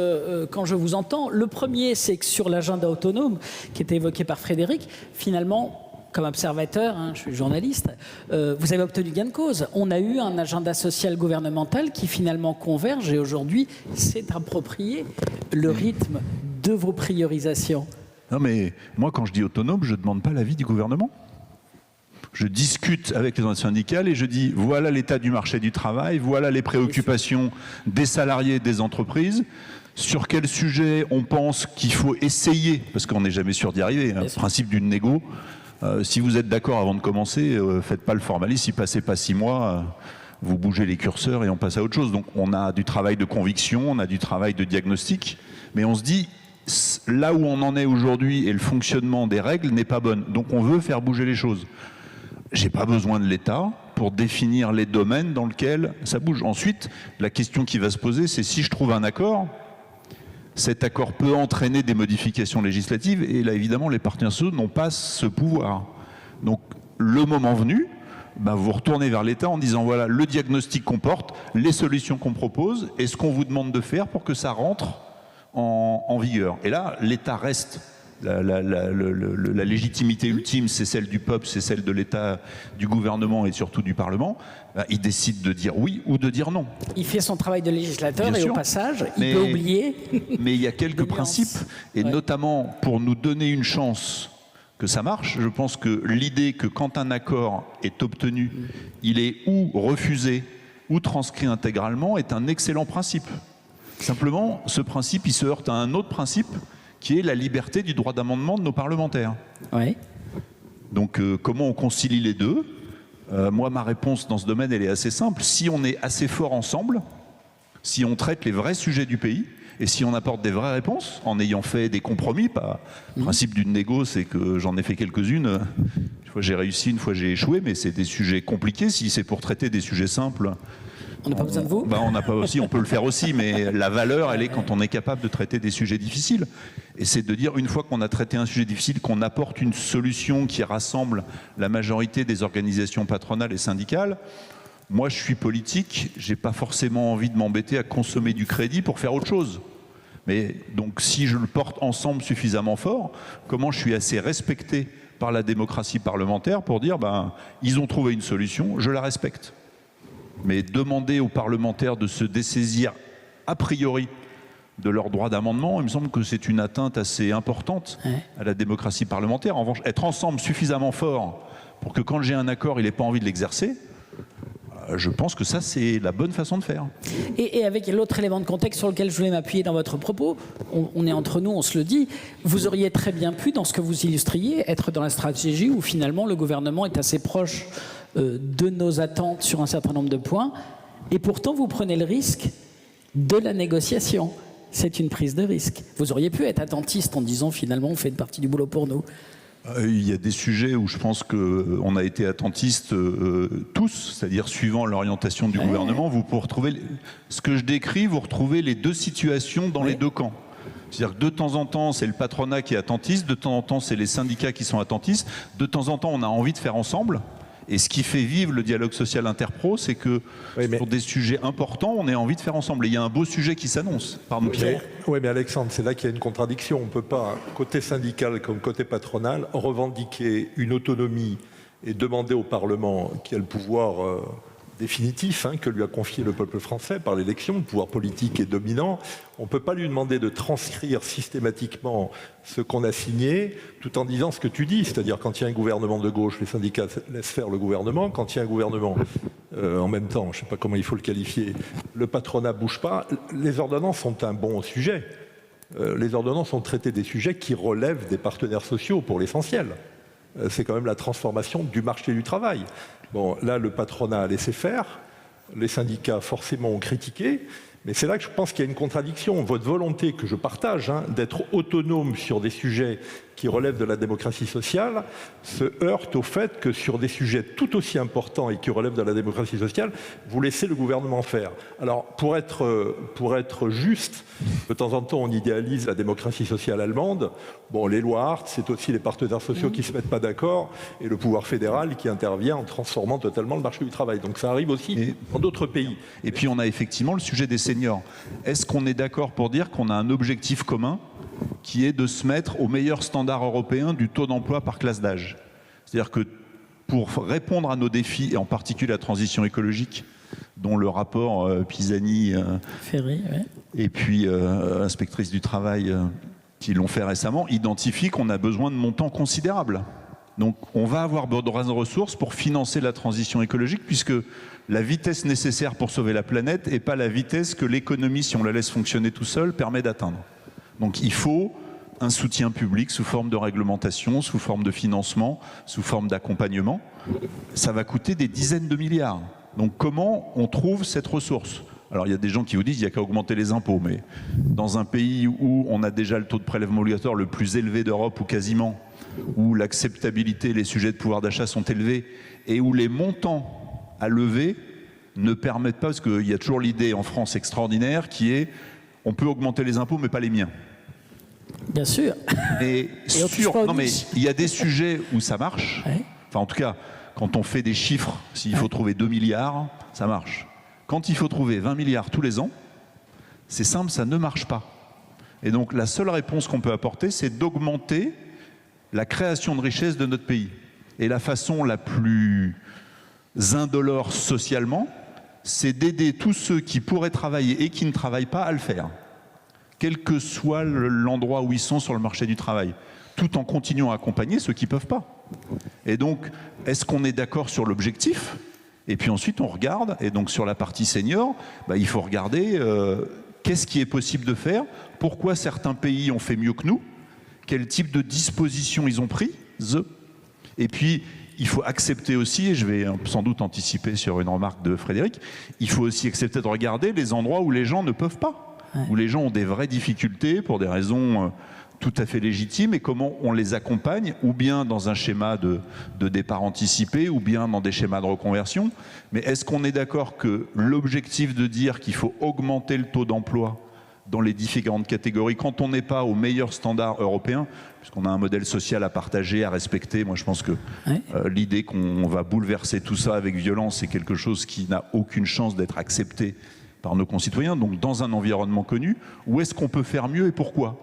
quand je vous entends. Le premier, c'est que sur l'agenda autonome, qui était évoqué par Frédéric, finalement, comme observateur, hein, je suis journaliste, vous avez obtenu gain de cause. On a eu un agenda social gouvernemental qui finalement converge et aujourd'hui s'est approprié le rythme de vos priorisations. Non mais moi quand je dis autonome, je ne demande pas l'avis du gouvernement. Je discute avec les organisations syndicales et je dis voilà l'état du marché du travail, voilà les préoccupations des salariés et des entreprises, sur quel sujet on pense qu'il faut essayer, parce qu'on n'est jamais sûr d'y arriver, hein, le principe d'une négo, si vous êtes d'accord avant de commencer, faites pas le formaliste, si passez pas 6 mois, vous bougez les curseurs et on passe à autre chose. Donc on a du travail de conviction, on a du travail de diagnostic, mais on se dit là où on en est aujourd'hui et le fonctionnement des règles n'est pas bon, donc on veut faire bouger les choses. J'ai pas besoin de l'État pour définir les domaines dans lesquels ça bouge. Ensuite, la question qui va se poser, c'est si je trouve un accord, cet accord peut entraîner des modifications législatives et là, évidemment, les partenaires sociaux n'ont pas ce pouvoir. Donc, le moment venu, vous retournez vers l'État en disant voilà le diagnostic qu'on porte, les solutions qu'on propose et ce qu'on vous demande de faire pour que ça rentre en vigueur. Et là, l'État reste. La légitimité ultime, c'est celle du peuple, c'est celle de l'État, du gouvernement et surtout du Parlement. Il décide de dire oui ou de dire non. Il fait son travail de législateur et au passage, il peut oublier. Mais il y a quelques principes, et notamment pour nous donner une chance que ça marche, je pense que l'idée que quand un accord est obtenu, il est ou refusé ou transcrit intégralement est un excellent principe. Simplement, ce principe, il se heurte à un autre principe qui est la liberté du droit d'amendement de nos parlementaires. Oui. Donc, comment on concilie les deux ? Moi, ma réponse dans ce domaine, elle est assez simple. Si on est assez fort ensemble, si on traite les vrais sujets du pays, et si on apporte des vraies réponses, en ayant fait des compromis, le principe d'une négo, c'est que j'en ai fait quelques-unes. Une fois j'ai réussi, une fois j'ai échoué, mais c'est des sujets compliqués. Si c'est pour traiter des sujets simples, on n'a pas besoin de vous. On n'a pas aussi, on peut le faire aussi, mais la valeur, elle est quand on est capable de traiter des sujets difficiles. Et c'est de dire, une fois qu'on a traité un sujet difficile, qu'on apporte une solution qui rassemble la majorité des organisations patronales et syndicales. Moi, je suis politique, j'ai pas forcément envie de m'embêter à consommer du crédit pour faire autre chose. Mais donc, si je le porte ensemble suffisamment fort, comment je suis assez respecté par la démocratie parlementaire pour dire, ils ont trouvé une solution, je la respecte. Mais demander aux parlementaires de se dessaisir a priori de leur droit d'amendement, il me semble que c'est une atteinte assez importante à la démocratie parlementaire. En revanche, être ensemble suffisamment fort pour que quand j'ai un accord, il n'ait pas envie de l'exercer, je pense que ça, c'est la bonne façon de faire. Et avec l'autre élément de contexte sur lequel je voulais m'appuyer dans votre propos, on est entre nous, on se le dit, vous auriez très bien pu, dans ce que vous illustriez, être dans la stratégie où finalement le gouvernement est assez proche de nos attentes sur un certain nombre de points, et pourtant vous prenez le risque de la négociation. C'est une prise de risque. Vous auriez pu être attentiste en disant finalement on fait une partie du boulot pour nous. Il y a des sujets où je pense qu'on a été attentistes tous, c'est-à-dire suivant l'orientation du gouvernement, vous pouvez retrouver ce que je décris, vous retrouvez les deux situations dans les deux camps. C'est-à-dire que de temps en temps, c'est le patronat qui est attentiste, de temps en temps, c'est les syndicats qui sont attentistes, de temps en temps, on a envie de faire ensemble. Et ce qui fait vivre le dialogue social interpro, c'est que sur des sujets importants, on a envie de faire ensemble. Et il y a un beau sujet qui s'annonce. Pardon, Pierre. Oui, mais Alexandre, c'est là qu'il y a une contradiction. On ne peut pas, côté syndical comme côté patronal, revendiquer une autonomie et demander au Parlement qui a le pouvoir définitif que lui a confié le peuple français par l'élection, le pouvoir politique est dominant. On ne peut pas lui demander de transcrire systématiquement ce qu'on a signé, tout en disant ce que tu dis. C'est-à-dire, quand il y a un gouvernement de gauche, les syndicats laissent faire le gouvernement. Quand il y a un gouvernement, en même temps, je ne sais pas comment il faut le qualifier, le patronat ne bouge pas. Les ordonnances sont un bon sujet. Les ordonnances ont traité des sujets qui relèvent des partenaires sociaux pour l'essentiel. C'est quand même la transformation du marché du travail. Bon, là, le patronat a laissé faire, les syndicats forcément ont critiqué, mais c'est là que je pense qu'il y a une contradiction. Votre volonté, que je partage, d'être autonome sur des sujets qui relèvent de la démocratie sociale, se heurte au fait que sur des sujets tout aussi importants et qui relèvent de la démocratie sociale, vous laissez le gouvernement faire. Alors, pour être juste, de temps en temps, on idéalise la démocratie sociale allemande. Bon, les lois Hart, c'est aussi les partenaires sociaux qui ne se mettent pas d'accord et le pouvoir fédéral qui intervient en transformant totalement le marché du travail. Donc ça arrive aussi dans d'autres pays. Et puis on a effectivement le sujet des seniors. Est-ce qu'on est d'accord pour dire qu'on a un objectif commun qui est de se mettre au meilleur standard européen du taux d'emploi par classe d'âge ? C'est-à-dire que pour répondre à nos défis, et en particulier la transition écologique, dont le rapport Pisani Ferry, ouais. et puis inspectrice du travail qui l'ont fait récemment, identifie qu'on a besoin de montants considérables. Donc on va avoir besoin de ressources pour financer la transition écologique, puisque la vitesse nécessaire pour sauver la planète n'est pas la vitesse que l'économie, si on la laisse fonctionner tout seul, permet d'atteindre. Donc il faut un soutien public sous forme de réglementation, sous forme de financement, sous forme d'accompagnement. Ça va coûter des dizaines de milliards. Donc comment on trouve cette ressource? Alors il y a des gens qui vous disent qu'il n'y a qu'à augmenter les impôts, mais dans un pays où on a déjà le taux de prélèvement obligatoire le plus élevé d'Europe, ou quasiment, où l'acceptabilité, les sujets de pouvoir d'achat sont élevés, et où les montants à lever ne permettent pas, parce qu'il y a toujours l'idée en France extraordinaire qui est on peut augmenter les impôts mais pas les miens. Bien sûr. Mais il y a des sujets où ça marche. Ouais. Enfin, en tout cas, quand on fait des chiffres, s'il faut trouver 2 milliards, ça marche. Quand il faut trouver 20 milliards tous les ans, c'est simple, ça ne marche pas. Et donc, la seule réponse qu'on peut apporter, c'est d'augmenter la création de richesse de notre pays. Et la façon la plus indolore socialement, c'est d'aider tous ceux qui pourraient travailler et qui ne travaillent pas à le faire, quel que soit l'endroit où ils sont sur le marché du travail, tout en continuant à accompagner ceux qui ne peuvent pas. Et donc, est-ce qu'on est d'accord sur l'objectif? Et puis ensuite, on regarde, et donc sur la partie senior, il faut regarder qu'est-ce qui est possible de faire, pourquoi certains pays ont fait mieux que nous, quel type de dispositions ils ont pris, et puis il faut accepter aussi, et je vais sans doute anticiper sur une remarque de Frédéric, il faut aussi accepter de regarder les endroits où les gens ne peuvent pas, où les gens ont des vraies difficultés pour des raisons tout à fait légitimes, et comment on les accompagne, ou bien dans un schéma de départ anticipé, ou bien dans des schémas de reconversion. Mais est-ce qu'on est d'accord que l'objectif de dire qu'il faut augmenter le taux d'emploi dans les différentes catégories, quand on n'est pas aux meilleurs standards européens, puisqu'on a un modèle social à partager, à respecter, moi je pense que l'idée qu'on va bouleverser tout ça avec violence, c'est quelque chose qui n'a aucune chance d'être accepté par nos concitoyens. Donc dans un environnement connu, où est-ce qu'on peut faire mieux et pourquoi?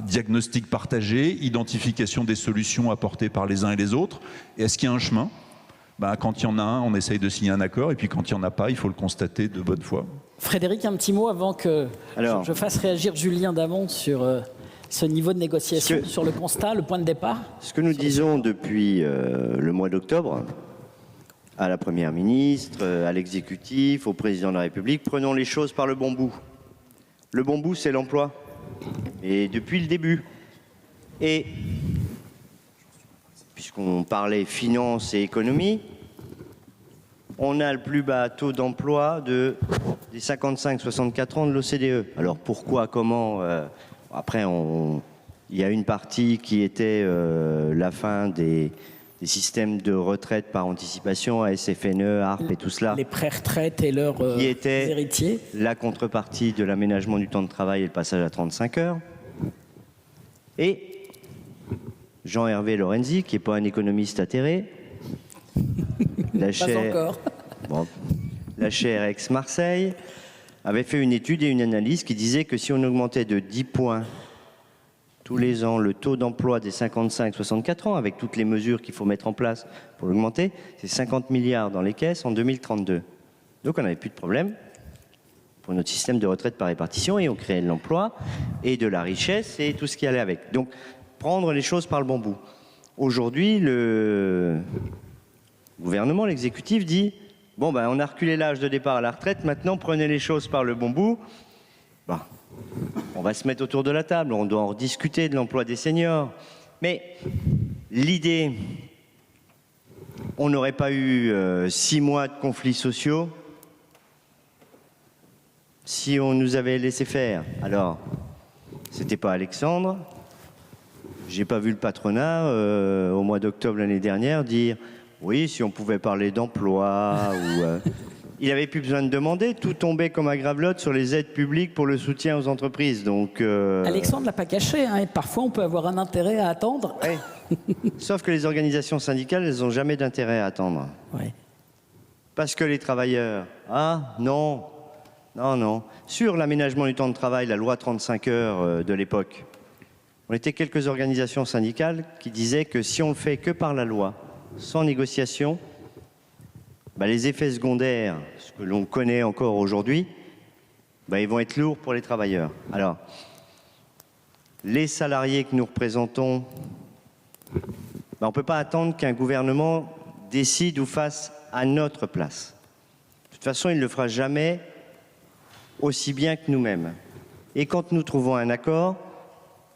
Diagnostic partagé, identification des solutions apportées par les uns et les autres. Et est-ce qu'il y a un chemin? Quand il y en a un, on essaye de signer un accord, et puis quand il n'y en a pas, il faut le constater de bonne foi. Frédéric, un petit mot avant que je fasse réagir Julien Damon sur ce niveau de négociation, sur le constat, le point de départ. Ce que nous disons depuis le mois d'octobre, à la Première ministre, à l'exécutif, au président de la République, prenons les choses par le bon bout. Le bon bout, c'est l'emploi. Et depuis le début. Et puisqu'on parlait finance et économie, on a le plus bas taux d'emploi des 55-64 ans de l'OCDE. Alors pourquoi, comment après, il y a une partie qui était la fin des systèmes de retraite par anticipation, ASFNE, ARP et tout cela. Les pré-retraites et leurs héritiers. La contrepartie de l'aménagement du temps de travail et le passage à 35 heures. Et Jean-Hervé Lorenzi, qui n'est pas un économiste atterré, la chaire Aix-Marseille, avait fait une étude et une analyse qui disait que si on augmentait de 10 points tous les ans le taux d'emploi des 55-64 ans, avec toutes les mesures qu'il faut mettre en place pour l'augmenter, c'est 50 milliards dans les caisses en 2032. Donc on n'avait plus de problème pour notre système de retraite par répartition, et on créait de l'emploi et de la richesse et tout ce qui allait avec. Donc prendre les choses par le bon bout. Aujourd'hui, le gouvernement, l'exécutif dit « Bon, on a reculé l'âge de départ à la retraite, maintenant prenez les choses par le bon bout. » On va se mettre autour de la table, on doit en rediscuter de l'emploi des seniors. Mais l'idée, on n'aurait pas eu 6 mois de conflits sociaux si on nous avait laissé faire. Alors, c'était pas Alexandre. J'ai pas vu le patronat au mois d'octobre l'année dernière dire oui, si on pouvait parler d'emploi ou. Il n'avait plus besoin de demander, tout tombait comme à gravelotte sur les aides publiques pour le soutien aux entreprises. Donc, Alexandre ne l'a pas caché, et parfois on peut avoir un intérêt à attendre. Ouais. Sauf que les organisations syndicales, elles n'ont jamais d'intérêt à attendre. Ouais. Parce que les travailleurs, non. Sur l'aménagement du temps de travail, la loi 35 heures de l'époque, On était quelques organisations syndicales qui disaient que si on le fait que par la loi, sans négociation, les effets secondaires, ce que l'on connaît encore aujourd'hui, ils vont être lourds pour les travailleurs. Alors, les salariés que nous représentons, on ne peut pas attendre qu'un gouvernement décide ou fasse à notre place. De toute façon, il ne le fera jamais aussi bien que nous-mêmes. Et quand nous trouvons un accord,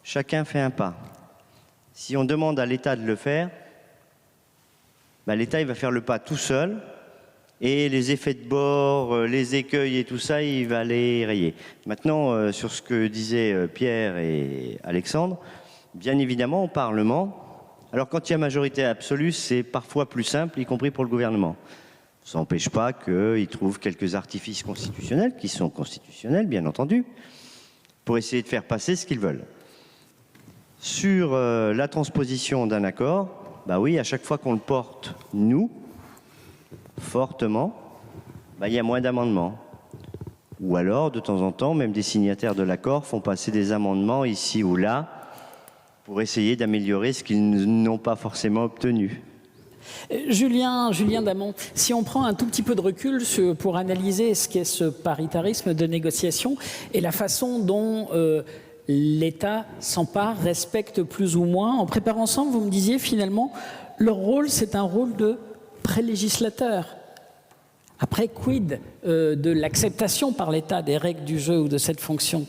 chacun fait un pas. Si on demande à l'État de le faire, l'État il va faire le pas tout seul, et les effets de bord, les écueils et tout ça, il va les rayer. Maintenant, sur ce que disaient Pierre et Alexandre, bien évidemment, au Parlement, alors quand il y a majorité absolue, c'est parfois plus simple, y compris pour le gouvernement. Ça n'empêche pas qu'ils trouvent quelques artifices constitutionnels, qui sont constitutionnels, bien entendu, pour essayer de faire passer ce qu'ils veulent. Sur la transposition d'un accord, oui, à chaque fois qu'on le porte, nous, fortement, il y a moins d'amendements. Ou alors, de temps en temps, même des signataires de l'accord font passer des amendements ici ou là pour essayer d'améliorer ce qu'ils n'ont pas forcément obtenu. Julien Damon, si on prend un tout petit peu de recul pour analyser ce qu'est ce paritarisme de négociation et la façon dont l'État s'empare, respecte plus ou moins, en préparant ensemble, vous me disiez finalement, leur rôle, c'est un rôle de pré-législateur. Après, quid de l'acceptation par l'État des règles du jeu ou de cette fonction?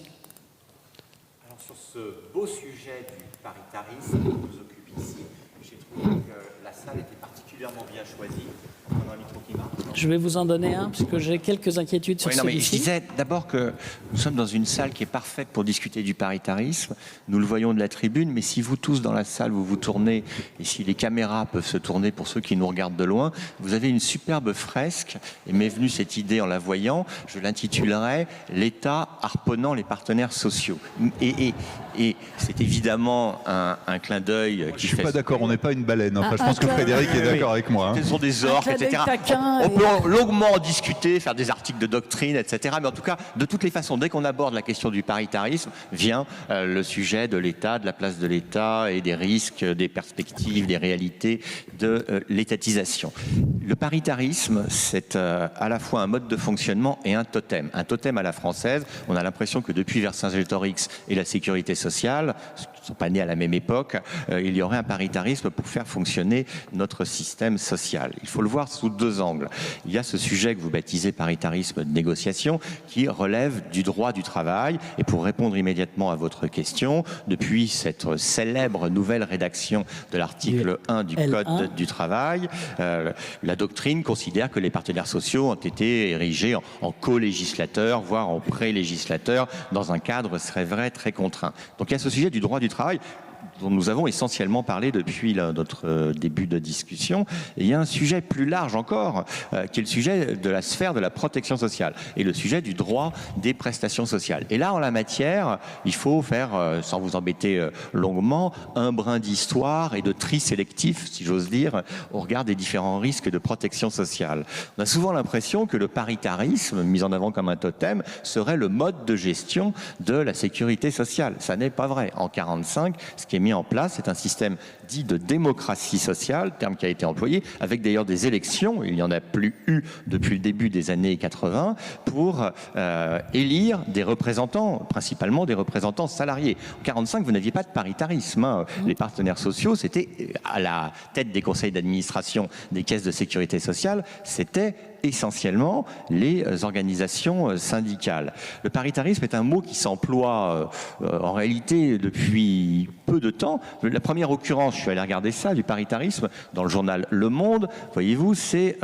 Alors, sur ce beau sujet du paritarisme qui nous occupe ici, j'ai trouvé que la salle était particulièrement bien choisie. On a un micro-climat. Je vais vous en donner un, parce que j'ai quelques inquiétudes sur celui-ci. Je disais d'abord que nous sommes dans une salle qui est parfaite pour discuter du paritarisme. Nous le voyons de la tribune, mais si vous tous dans la salle, vous vous tournez, et si les caméras peuvent se tourner pour ceux qui nous regardent de loin, vous avez une superbe fresque, et m'est venue cette idée en la voyant, je l'intitulerais « L'État harponnant les partenaires sociaux ». Et c'est évidemment un clin d'œil qui fait... Je suis pas d'accord, on n'est pas une baleine. Enfin, je pense que Frédéric est d'accord avec moi. Ce sont des orques, etc. On peut longuement en discuter, faire des articles de doctrine, etc. Mais en tout cas, de toutes les façons, dès qu'on aborde la question du paritarisme, vient le sujet de l'État, de la place de l'État et des risques, des perspectives, des réalités de l'étatisation. Le paritarisme, c'est à la fois un mode de fonctionnement et un totem à la française. On a l'impression que depuis Vercingétorix et la sécurité sociale, qui ne sont pas nés à la même époque, il y aurait un paritarisme pour faire fonctionner notre système social. Il faut le voir sous deux angles. Il y a ce sujet que vous baptisez paritarisme de négociation qui relève du droit du travail. Et pour répondre immédiatement à votre question, depuis cette célèbre nouvelle rédaction de l'article 1 du Code du travail, la doctrine considère que les partenaires sociaux ont été érigés en co-législateurs, voire en pré-législateurs, dans un cadre, serait vrai, très contraint. Donc il y a ce sujet du droit du travail dont nous avons essentiellement parlé depuis notre début de discussion. Et il y a un sujet plus large encore, qui est le sujet de la sphère de la protection sociale et le sujet du droit des prestations sociales. Et là, en la matière, il faut faire, sans vous embêter longuement, un brin d'histoire et de tri sélectif, si j'ose dire, au regard des différents risques de protection sociale. On a souvent l'impression que le paritarisme, mis en avant comme un totem, serait le mode de gestion de la sécurité sociale. Ça n'est pas vrai. En 1945, ce qui est mis en place, c'est un système dit de démocratie sociale, terme qui a été employé, avec d'ailleurs des élections, il n'y en a plus eu depuis le début des années 80, pour élire des représentants, principalement des représentants salariés. En 1945, vous n'aviez pas de paritarisme, hein. Les partenaires sociaux, c'était à la tête des conseils d'administration des caisses de sécurité sociale, c'était essentiellement les organisations syndicales. Le paritarisme est un mot qui s'emploie en réalité depuis peu de temps. La première occurrence, je suis allé regarder ça, du paritarisme dans le journal Le Monde, voyez-vous, c'est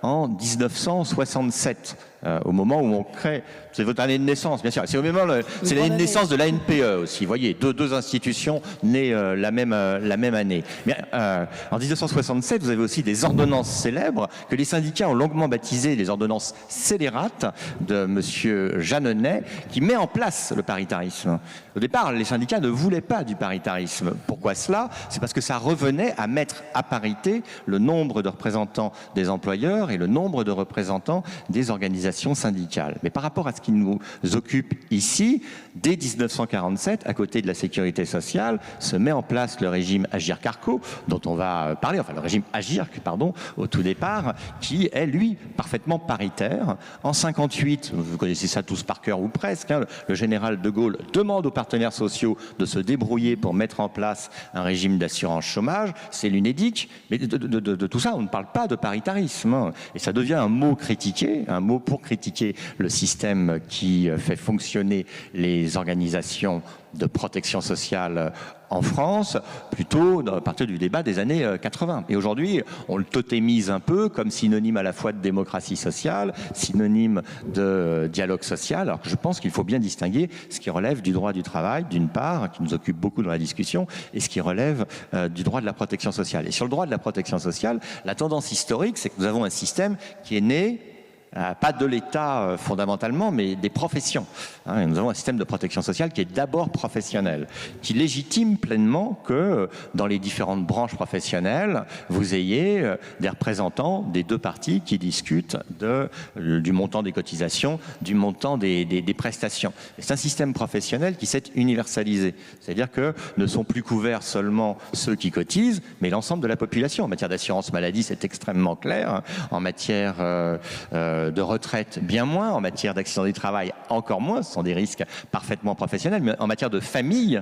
en 1967. Au moment où on crée, c'est votre année de naissance, bien sûr. C'est au moment, c'est l'année de naissance de l'ANPE aussi. Vous voyez, deux institutions nées la même année. Mais en 1967, vous avez aussi des ordonnances célèbres que les syndicats ont longuement baptisées les ordonnances scélérates de Monsieur Jeanneney, qui met en place le paritarisme. Au départ, les syndicats ne voulaient pas du paritarisme. paritarisme. Pourquoi cela? C'est parce que ça revenait à mettre à parité le nombre de représentants des employeurs et le nombre de représentants des organisations syndicales. Mais par rapport à ce qui nous occupe ici, dès 1947, à côté de la sécurité sociale, se met en place le régime Agirc-Arrco, dont on va parler, enfin le régime Agirc, pardon, au tout départ, qui est, lui, parfaitement paritaire. En 58, vous connaissez ça tous par cœur ou presque, hein, le général de Gaulle demande aux partenaires sociaux de se débrouiller pour mettre en place un régime d'assurance chômage, c'est l'UNEDIC, mais de tout ça, on ne parle pas de paritarisme, hein. Et ça devient un mot critiqué, un mot pour critiquer le système qui fait fonctionner les organisations de protection sociale en France, plutôt à partir du débat des années 80. Et aujourd'hui, on le totémise un peu comme synonyme à la fois de démocratie sociale, synonyme de dialogue social, alors que je pense qu'il faut bien distinguer ce qui relève du droit du travail, d'une part, qui nous occupe beaucoup dans la discussion, et ce qui relève du droit de la protection sociale. Et sur le droit de la protection sociale, la tendance historique, c'est que nous avons un système qui est né pas de l'État fondamentalement, mais des professions. Nous avons un système de protection sociale qui est d'abord professionnel, qui légitime pleinement que dans les différentes branches professionnelles, vous ayez des représentants des deux parties qui discutent du montant des cotisations, du montant des prestations. C'est un système professionnel qui s'est universalisé. C'est-à-dire que ne sont plus couverts seulement ceux qui cotisent, mais l'ensemble de la population. En matière d'assurance maladie, c'est extrêmement clair. En matière de retraite, bien moins. En matière d'accident du travail, encore moins. Ce sont des risques parfaitement professionnels. Mais en matière de famille,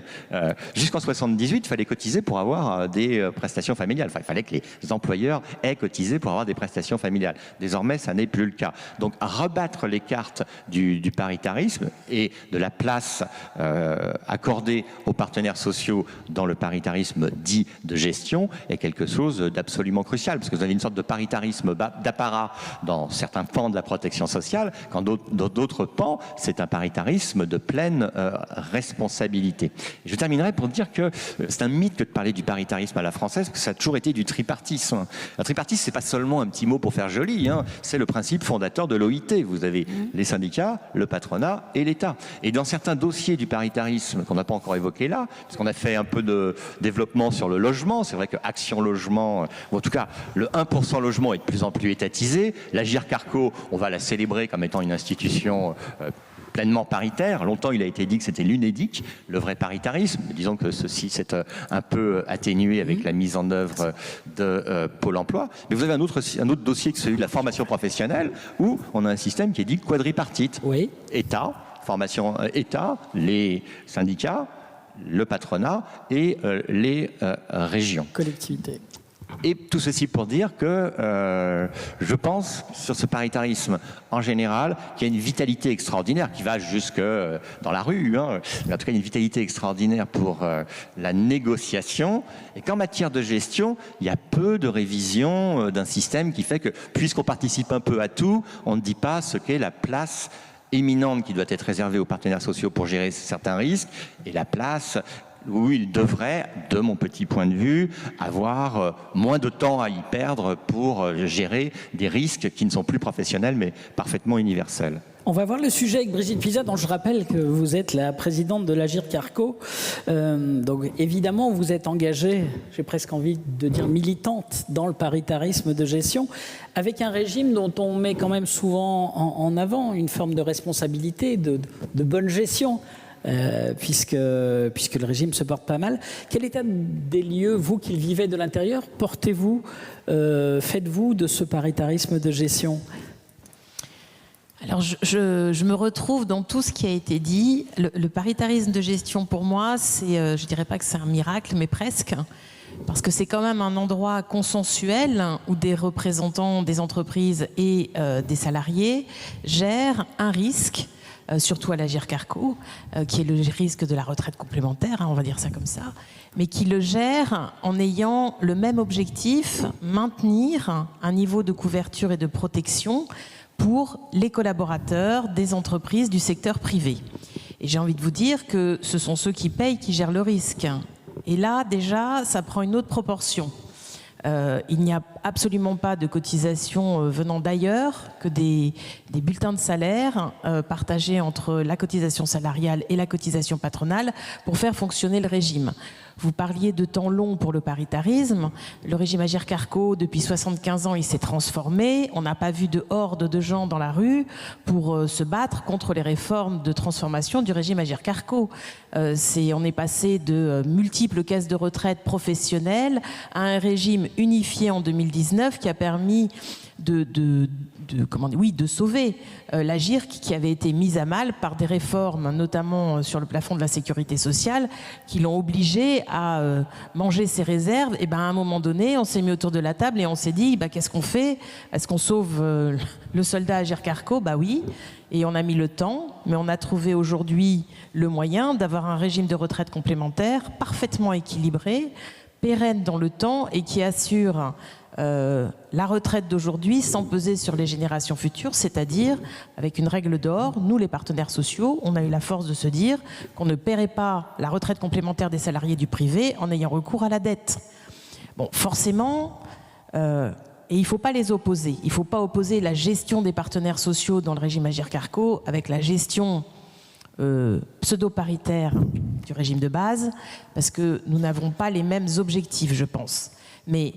jusqu'en 78, il fallait cotiser pour avoir des prestations familiales. Enfin, il fallait que les employeurs aient cotisé pour avoir des prestations familiales. Désormais, ça n'est plus le cas. Donc, rebattre les cartes du paritarisme et de la place accordée aux partenaires sociaux dans le paritarisme dit de gestion est quelque chose d'absolument crucial. Parce que vous avez une sorte de paritarisme d'apparat dans certains pans de la protection sociale, quand dans d'autres pans, c'est un paritarisme de pleine responsabilité. Et je terminerai pour dire que c'est un mythe que de parler du paritarisme à la française, parce que ça a toujours été du tripartisme. Un tripartisme, c'est pas seulement un petit mot pour faire joli, hein, c'est le principe fondateur de l'OIT. Vous avez les syndicats, le patronat et l'État. Et dans certains dossiers du paritarisme qu'on n'a pas encore évoqué là, parce qu'on a fait un peu de développement sur le logement, c'est vrai que Action Logement, ou en tout cas le 1% logement est de plus en plus étatisé. L'Agirc-Arrco, on va la célébrer comme étant une institution pleinement paritaire. Longtemps, il a été dit que c'était l'UNEDIC, le vrai paritarisme. Disons que ceci s'est un peu atténué avec la mise en œuvre de Pôle emploi. Mais vous avez un autre dossier que celui de la formation professionnelle, où on a un système qui est dit quadripartite. Oui. État, formation État, les syndicats, le patronat et les régions. Collectivités. Et tout ceci pour dire que je pense, sur ce paritarisme en général, qu'il y a une vitalité extraordinaire qui va jusque dans la rue, hein, mais en tout cas une vitalité extraordinaire pour la négociation, et qu'en matière de gestion, il y a peu de révision d'un système qui fait que, puisqu'on participe un peu à tout, on ne dit pas ce qu'est la place éminente qui doit être réservée aux partenaires sociaux pour gérer certains risques, et la place où il devrait, de mon petit point de vue, avoir moins de temps à y perdre pour gérer des risques qui ne sont plus professionnels mais parfaitement universels. On va voir le sujet avec Brigitte Fiza, dont je rappelle que vous êtes la présidente de l'Agirc-Arrco. Donc évidemment, vous êtes engagée, j'ai presque envie de dire militante, dans le paritarisme de gestion, avec un régime dont on met quand même souvent en avant une forme de responsabilité, de bonne gestion. Puisque le régime se porte pas mal. Quel état des lieux, vous qui le vivez de l'intérieur, portez-vous, faites-vous de ce paritarisme de gestion ? Alors je me retrouve dans tout ce qui a été dit. Le paritarisme de gestion, pour moi, c'est, je dirais pas que c'est un miracle, mais presque. Parce que c'est quand même un endroit consensuel où des représentants des entreprises et des salariés gèrent un risque, surtout à l'Agirc-Arrco, qui est le risque de la retraite complémentaire, hein, on va dire ça comme ça, mais qui le gère en ayant le même objectif, maintenir un niveau de couverture et de protection pour les collaborateurs des entreprises du secteur privé. Et j'ai envie de vous dire que ce sont ceux qui payent qui gèrent le risque. Et là, déjà, ça prend une autre proportion. Il n'y a absolument pas de cotisation venant d'ailleurs que des bulletins de salaire partagés entre la cotisation salariale et la cotisation patronale pour faire fonctionner le régime. Vous parliez de temps long pour le paritarisme. Le régime Agirc-Arrco, depuis 75 ans, il s'est transformé. On n'a pas vu de horde de gens dans la rue pour se battre contre les réformes de transformation du régime Agirc-Arrco. On est passé de multiples caisses de retraite professionnelles à un régime unifié en 2019 qui a permis de sauver l'Agirc, qui avait été mise à mal par des réformes, notamment sur le plafond de la sécurité sociale, qui l'ont obligé à manger ses réserves. Et à un moment donné, on s'est mis autour de la table et on s'est dit, qu'est-ce qu'on fait? Est-ce qu'on sauve le soldat Agirc-Arrco? Oui. Et on a mis le temps, mais on a trouvé aujourd'hui le moyen d'avoir un régime de retraite complémentaire parfaitement équilibré, pérenne dans le temps et qui assure la retraite d'aujourd'hui sans peser sur les générations futures, c'est-à-dire avec une règle d'or, nous les partenaires sociaux, on a eu la force de se dire qu'on ne paierait pas la retraite complémentaire des salariés du privé en ayant recours à la dette. Bon, forcément, et il ne faut pas les opposer. Il ne faut pas opposer la gestion des partenaires sociaux dans le régime Agirc-Arrco avec la gestion pseudo-paritaire du régime de base, parce que nous n'avons pas les mêmes objectifs, je pense. Mais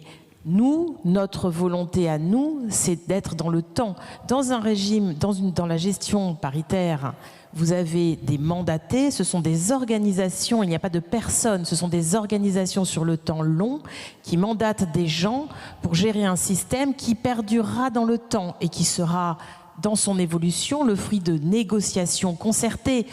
nous, notre volonté à nous, c'est d'être dans le temps. Dans un régime, dans la gestion paritaire, vous avez des mandatés, ce sont des organisations, il n'y a pas de personnes, ce sont des organisations sur le temps long qui mandatent des gens pour gérer un système qui perdurera dans le temps et qui sera, dans son évolution, le fruit de négociations concertées.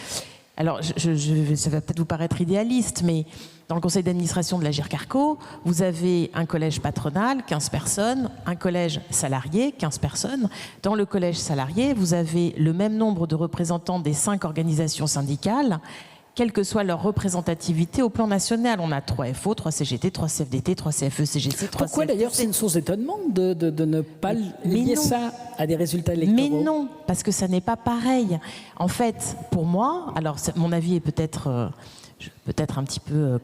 Alors, ça va peut-être vous paraître idéaliste, mais dans le conseil d'administration de l'Agirc-Arrco, vous avez un collège patronal, 15 personnes, un collège salarié, 15 personnes. Dans le collège salarié, vous avez le même nombre de représentants des 5 organisations syndicales, quelle que soit leur représentativité au plan national. On a 3 FO, 3 CGT, 3 CFDT, 3 CFE-CGC, 3 Pourquoi d'ailleurs c'est une source d'étonnement de ne pas lier ça à des résultats électoraux? Mais non, parce que ça n'est pas pareil. En fait, pour moi, alors mon avis est peut-être un petit peu,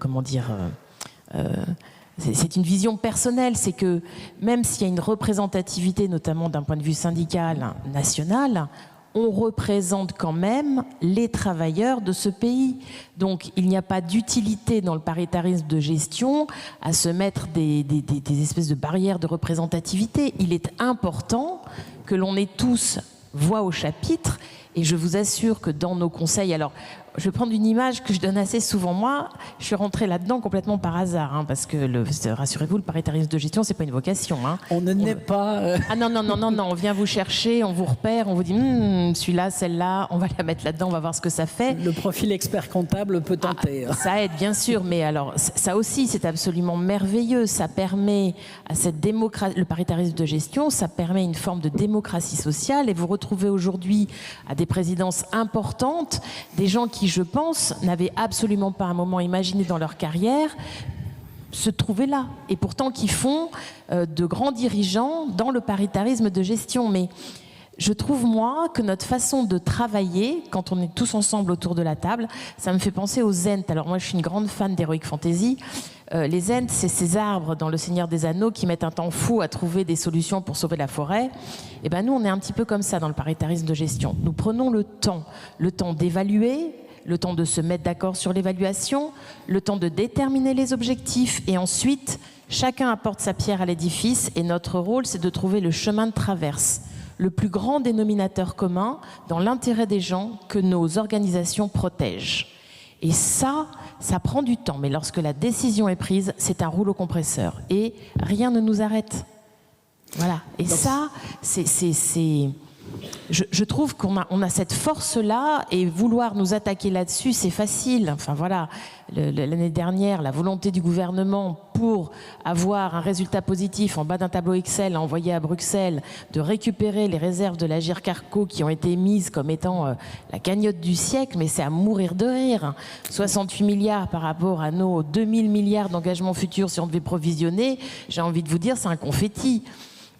c'est une vision personnelle, c'est que même s'il y a une représentativité, notamment d'un point de vue syndical national, on représente quand même les travailleurs de ce pays. Donc il n'y a pas d'utilité dans le paritarisme de gestion à se mettre des espèces de barrières de représentativité. Il est important que l'on ait tous voix au chapitre, et je vous assure que dans nos conseils, alors je vais prendre une image que je donne assez souvent. Moi, je suis rentrée là-dedans complètement par hasard, parce que, rassurez-vous, le paritarisme de gestion, c'est pas une vocation. On ne naît pas... Ah non, on vient vous chercher, on vous repère, on vous dit, celui-là, celle-là, on va la mettre là-dedans, on va voir ce que ça fait. Le profil expert comptable peut tenter. Ça aide, bien sûr, mais alors, ça aussi, c'est absolument merveilleux. Ça permet à cette démocratie, le paritarisme de gestion, ça permet une forme de démocratie sociale, et vous retrouvez aujourd'hui à des présidences importantes, des gens qui, je pense, n'avaient absolument pas un moment imaginé dans leur carrière se trouver là, et pourtant qui font de grands dirigeants dans le paritarisme de gestion. Mais je trouve, moi, que notre façon de travailler, quand on est tous ensemble autour de la table, ça me fait penser aux Ents. Alors moi, je suis une grande fan d'Heroic Fantasy. Les Ents, c'est ces arbres dans Le Seigneur des Anneaux qui mettent un temps fou à trouver des solutions pour sauver la forêt. Et ben nous, on est un petit peu comme ça dans le paritarisme de gestion. Nous prenons le temps d'évaluer, le temps de se mettre d'accord sur l'évaluation, le temps de déterminer les objectifs, et ensuite, chacun apporte sa pierre à l'édifice, et notre rôle, c'est de trouver le chemin de traverse, le plus grand dénominateur commun dans l'intérêt des gens que nos organisations protègent. Et ça prend du temps, mais lorsque la décision est prise, c'est un rouleau compresseur, et rien ne nous arrête. Voilà. Et donc, ça, je trouve qu'on a cette force-là, et vouloir nous attaquer là-dessus, c'est facile. Enfin voilà, l'année dernière, la volonté du gouvernement pour avoir un résultat positif en bas d'un tableau Excel envoyé à Bruxelles, de récupérer les réserves de l'Agirc-Arrco qui ont été mises comme étant la cagnotte du siècle, mais c'est à mourir de rire. 68 milliards par rapport à nos 2000 milliards d'engagements futurs si on devait provisionner, j'ai envie de vous dire, c'est un confetti.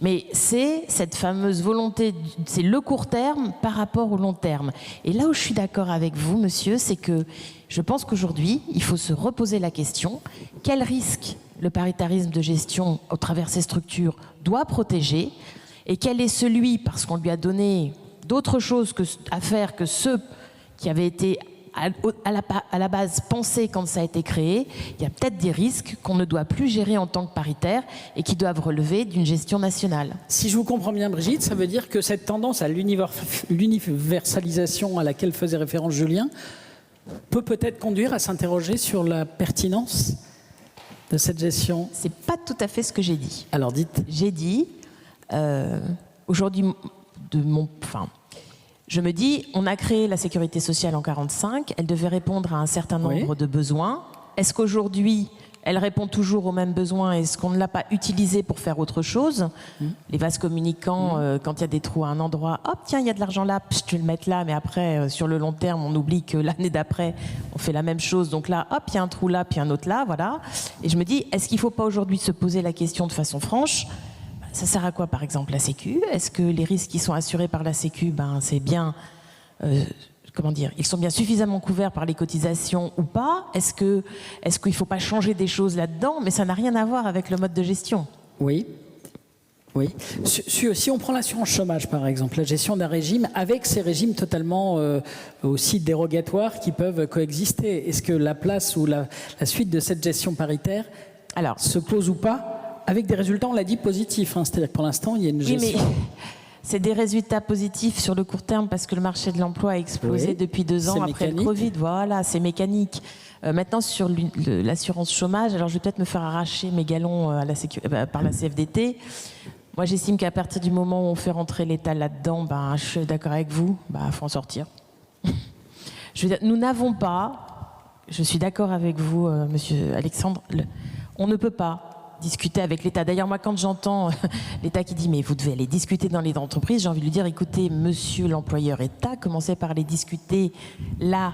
Mais c'est cette fameuse volonté, c'est le court terme par rapport au long terme. Et là où je suis d'accord avec vous, monsieur, c'est que je pense qu'aujourd'hui, il faut se reposer la question, quel risque le paritarisme de gestion, au travers ces structures, doit protéger, et quel est celui, parce qu'on lui a donné d'autres choses à faire que ceux qui avaient été à la base pensé quand ça a été créé, il y a peut-être des risques qu'on ne doit plus gérer en tant que paritaire et qui doivent relever d'une gestion nationale. Si je vous comprends bien, Brigitte, ça veut dire que cette tendance à l'universalisation à laquelle faisait référence Julien peut peut-être conduire à s'interroger sur la pertinence de cette gestion. C'est pas tout à fait ce que j'ai dit. Alors dites. J'ai dit, aujourd'hui, je me dis, on a créé la sécurité sociale en 1945, elle devait répondre à un certain nombre de besoins. Est-ce qu'aujourd'hui, elle répond toujours aux mêmes besoins? Est-ce qu'on ne l'a pas utilisée pour faire autre chose? Les vases communicants, quand il y a des trous à un endroit, hop, tiens, il y a de l'argent là, je vais le mettre là, mais après, sur le long terme, on oublie que l'année d'après, on fait la même chose. Donc là, hop, il y a un trou là, puis un autre là, voilà. Et je me dis, est-ce qu'il ne faut pas aujourd'hui se poser la question de façon franche? Ça sert à quoi, par exemple, la Sécu? Est-ce que les risques qui sont assurés par la Sécu, c'est bien, ils sont bien suffisamment couverts par les cotisations ou pas? Est-ce qu'il ne faut pas changer des choses là-dedans? Mais ça n'a rien à voir avec le mode de gestion. Oui. Si on prend l'assurance chômage, par exemple, la gestion d'un régime, avec ces régimes totalement aussi dérogatoires qui peuvent coexister, est-ce que la place ou la suite de cette gestion paritaire se pose ou pas? Avec des résultats, on l'a dit, positifs. C'est-à-dire que pour l'instant, il y a une gestion... Oui, mais c'est des résultats positifs sur le court terme parce que le marché de l'emploi a explosé depuis 2 ans après le Covid. Voilà, c'est mécanique. Maintenant, sur l'assurance chômage, alors je vais peut-être me faire arracher mes galons par la CFDT. Moi, j'estime qu'à partir du moment où on fait rentrer l'État là-dedans, je suis d'accord avec vous, faut en sortir. Je veux dire, nous n'avons pas, je suis d'accord avec vous, monsieur Alexandre, on ne peut pas discuter avec l'État. D'ailleurs, moi, quand j'entends l'État qui dit « mais vous devez aller discuter dans les entreprises », j'ai envie de lui dire « écoutez, monsieur l'employeur État, commencez par aller discuter là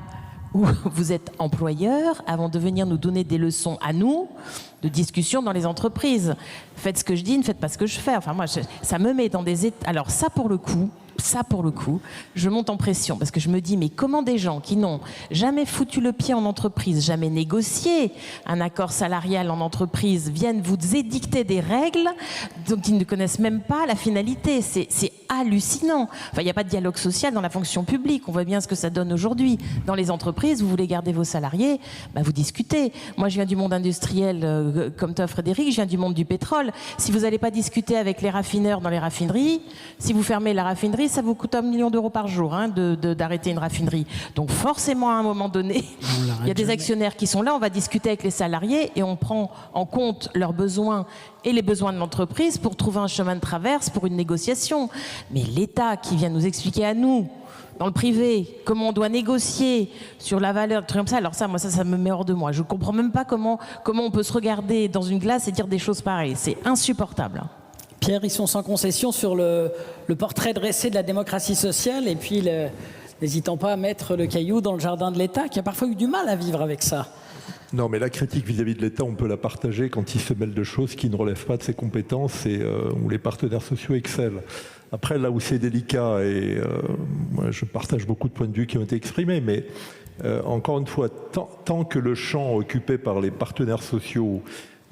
où vous êtes employeur avant de venir nous donner des leçons à nous de discussion dans les entreprises. Faites ce que je dis, ne faites pas ce que je fais. » Enfin, moi, ça me met dans des états... Alors ça, pour le coup, je monte en pression parce que je me dis, mais comment des gens qui n'ont jamais foutu le pied en entreprise, jamais négocié un accord salarial en entreprise, viennent vous édicter des règles dont ils ne connaissent même pas la finalité. C'est hallucinant. Enfin, il n'y a pas de dialogue social dans la fonction publique. On voit bien ce que ça donne aujourd'hui. Dans les entreprises, vous voulez garder vos salariés, vous discutez. Moi, je viens du monde industriel comme toi, Frédéric, je viens du monde du pétrole. Si vous n'allez pas discuter avec les raffineurs dans les raffineries, si vous fermez la raffinerie, ça vous coûte 1 million d'euros par jour d'arrêter une raffinerie. Donc forcément, à un moment donné, il y a des actionnaires qui sont là, on va discuter avec les salariés et on prend en compte leurs besoins et les besoins de l'entreprise pour trouver un chemin de traverse pour une négociation. Mais l'État qui vient nous expliquer à nous, dans le privé, comment on doit négocier sur la valeur, trucs comme ça, alors ça me met hors de moi. Je ne comprends même pas comment on peut se regarder dans une glace et dire des choses pareilles. C'est insupportable. Pierre, ils sont sans concession sur le portrait dressé de la démocratie sociale et puis n'hésitant pas à mettre le caillou dans le jardin de l'État qui a parfois eu du mal à vivre avec ça. Non, mais la critique vis-à-vis de l'État, on peut la partager quand il se mêle de choses qui ne relèvent pas de ses compétences et où les partenaires sociaux excellent. Après, là où c'est délicat, et moi je partage beaucoup de points de vue qui ont été exprimés, mais encore une fois, tant que le champ occupé par les partenaires sociaux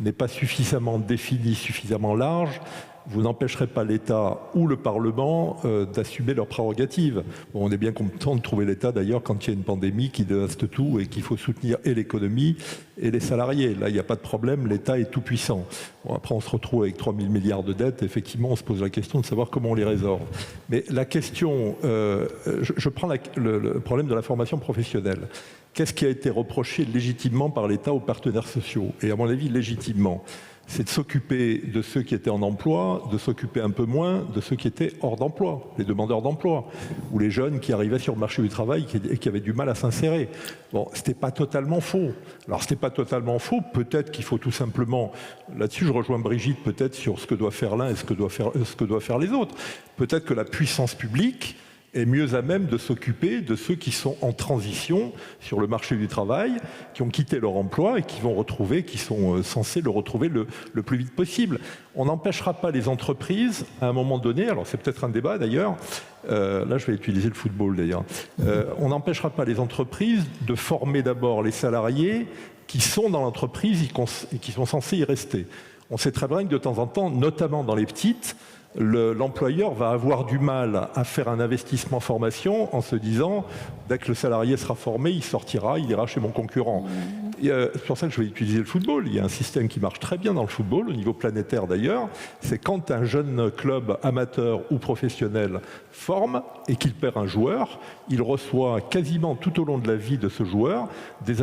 n'est pas suffisamment défini, suffisamment large, vous n'empêcherez pas l'État ou le Parlement d'assumer leurs prérogatives. Bon, on est bien content de trouver l'État d'ailleurs quand il y a une pandémie qui dévaste tout et qu'il faut soutenir et l'économie et les salariés. Là, il n'y a pas de problème, l'État est tout puissant. Bon, après, on se retrouve avec 3 000 milliards de dettes. Effectivement, on se pose la question de savoir comment on les résorbe. Mais la question, je prends le problème de la formation professionnelle. Qu'est-ce qui a été reproché légitimement par l'État aux partenaires sociaux? Et à mon avis, légitimement, c'est de s'occuper de ceux qui étaient en emploi, de s'occuper un peu moins de ceux qui étaient hors d'emploi, les demandeurs d'emploi, ou les jeunes qui arrivaient sur le marché du travail et qui avaient du mal à s'insérer. Bon, c'était pas totalement faux. Alors, c'était pas totalement faux. Peut-être qu'il faut tout simplement, là-dessus, je rejoins Brigitte, peut-être sur ce que doit faire l'un et ce que doit faire les autres. Peut-être que la puissance publique est mieux à même de s'occuper de ceux qui sont en transition sur le marché du travail, qui ont quitté leur emploi et qui sont censés le retrouver le plus vite possible. On n'empêchera pas les entreprises, à un moment donné, alors c'est peut-être un débat d'ailleurs, là je vais utiliser le football d'ailleurs, on n'empêchera pas les entreprises de former d'abord les salariés qui sont dans l'entreprise et qui sont censés y rester. On sait très bien que de temps en temps, notamment dans les petites, l'employeur va avoir du mal à faire un investissement formation en se disant, dès que le salarié sera formé, il sortira, il ira chez mon concurrent. C'est pour ça que je vais utiliser le football. Il y a un système qui marche très bien dans le football, au niveau planétaire d'ailleurs. C'est quand un jeune club amateur ou professionnel forme et qu'il perd un joueur, il reçoit quasiment tout au long de la vie de ce joueur des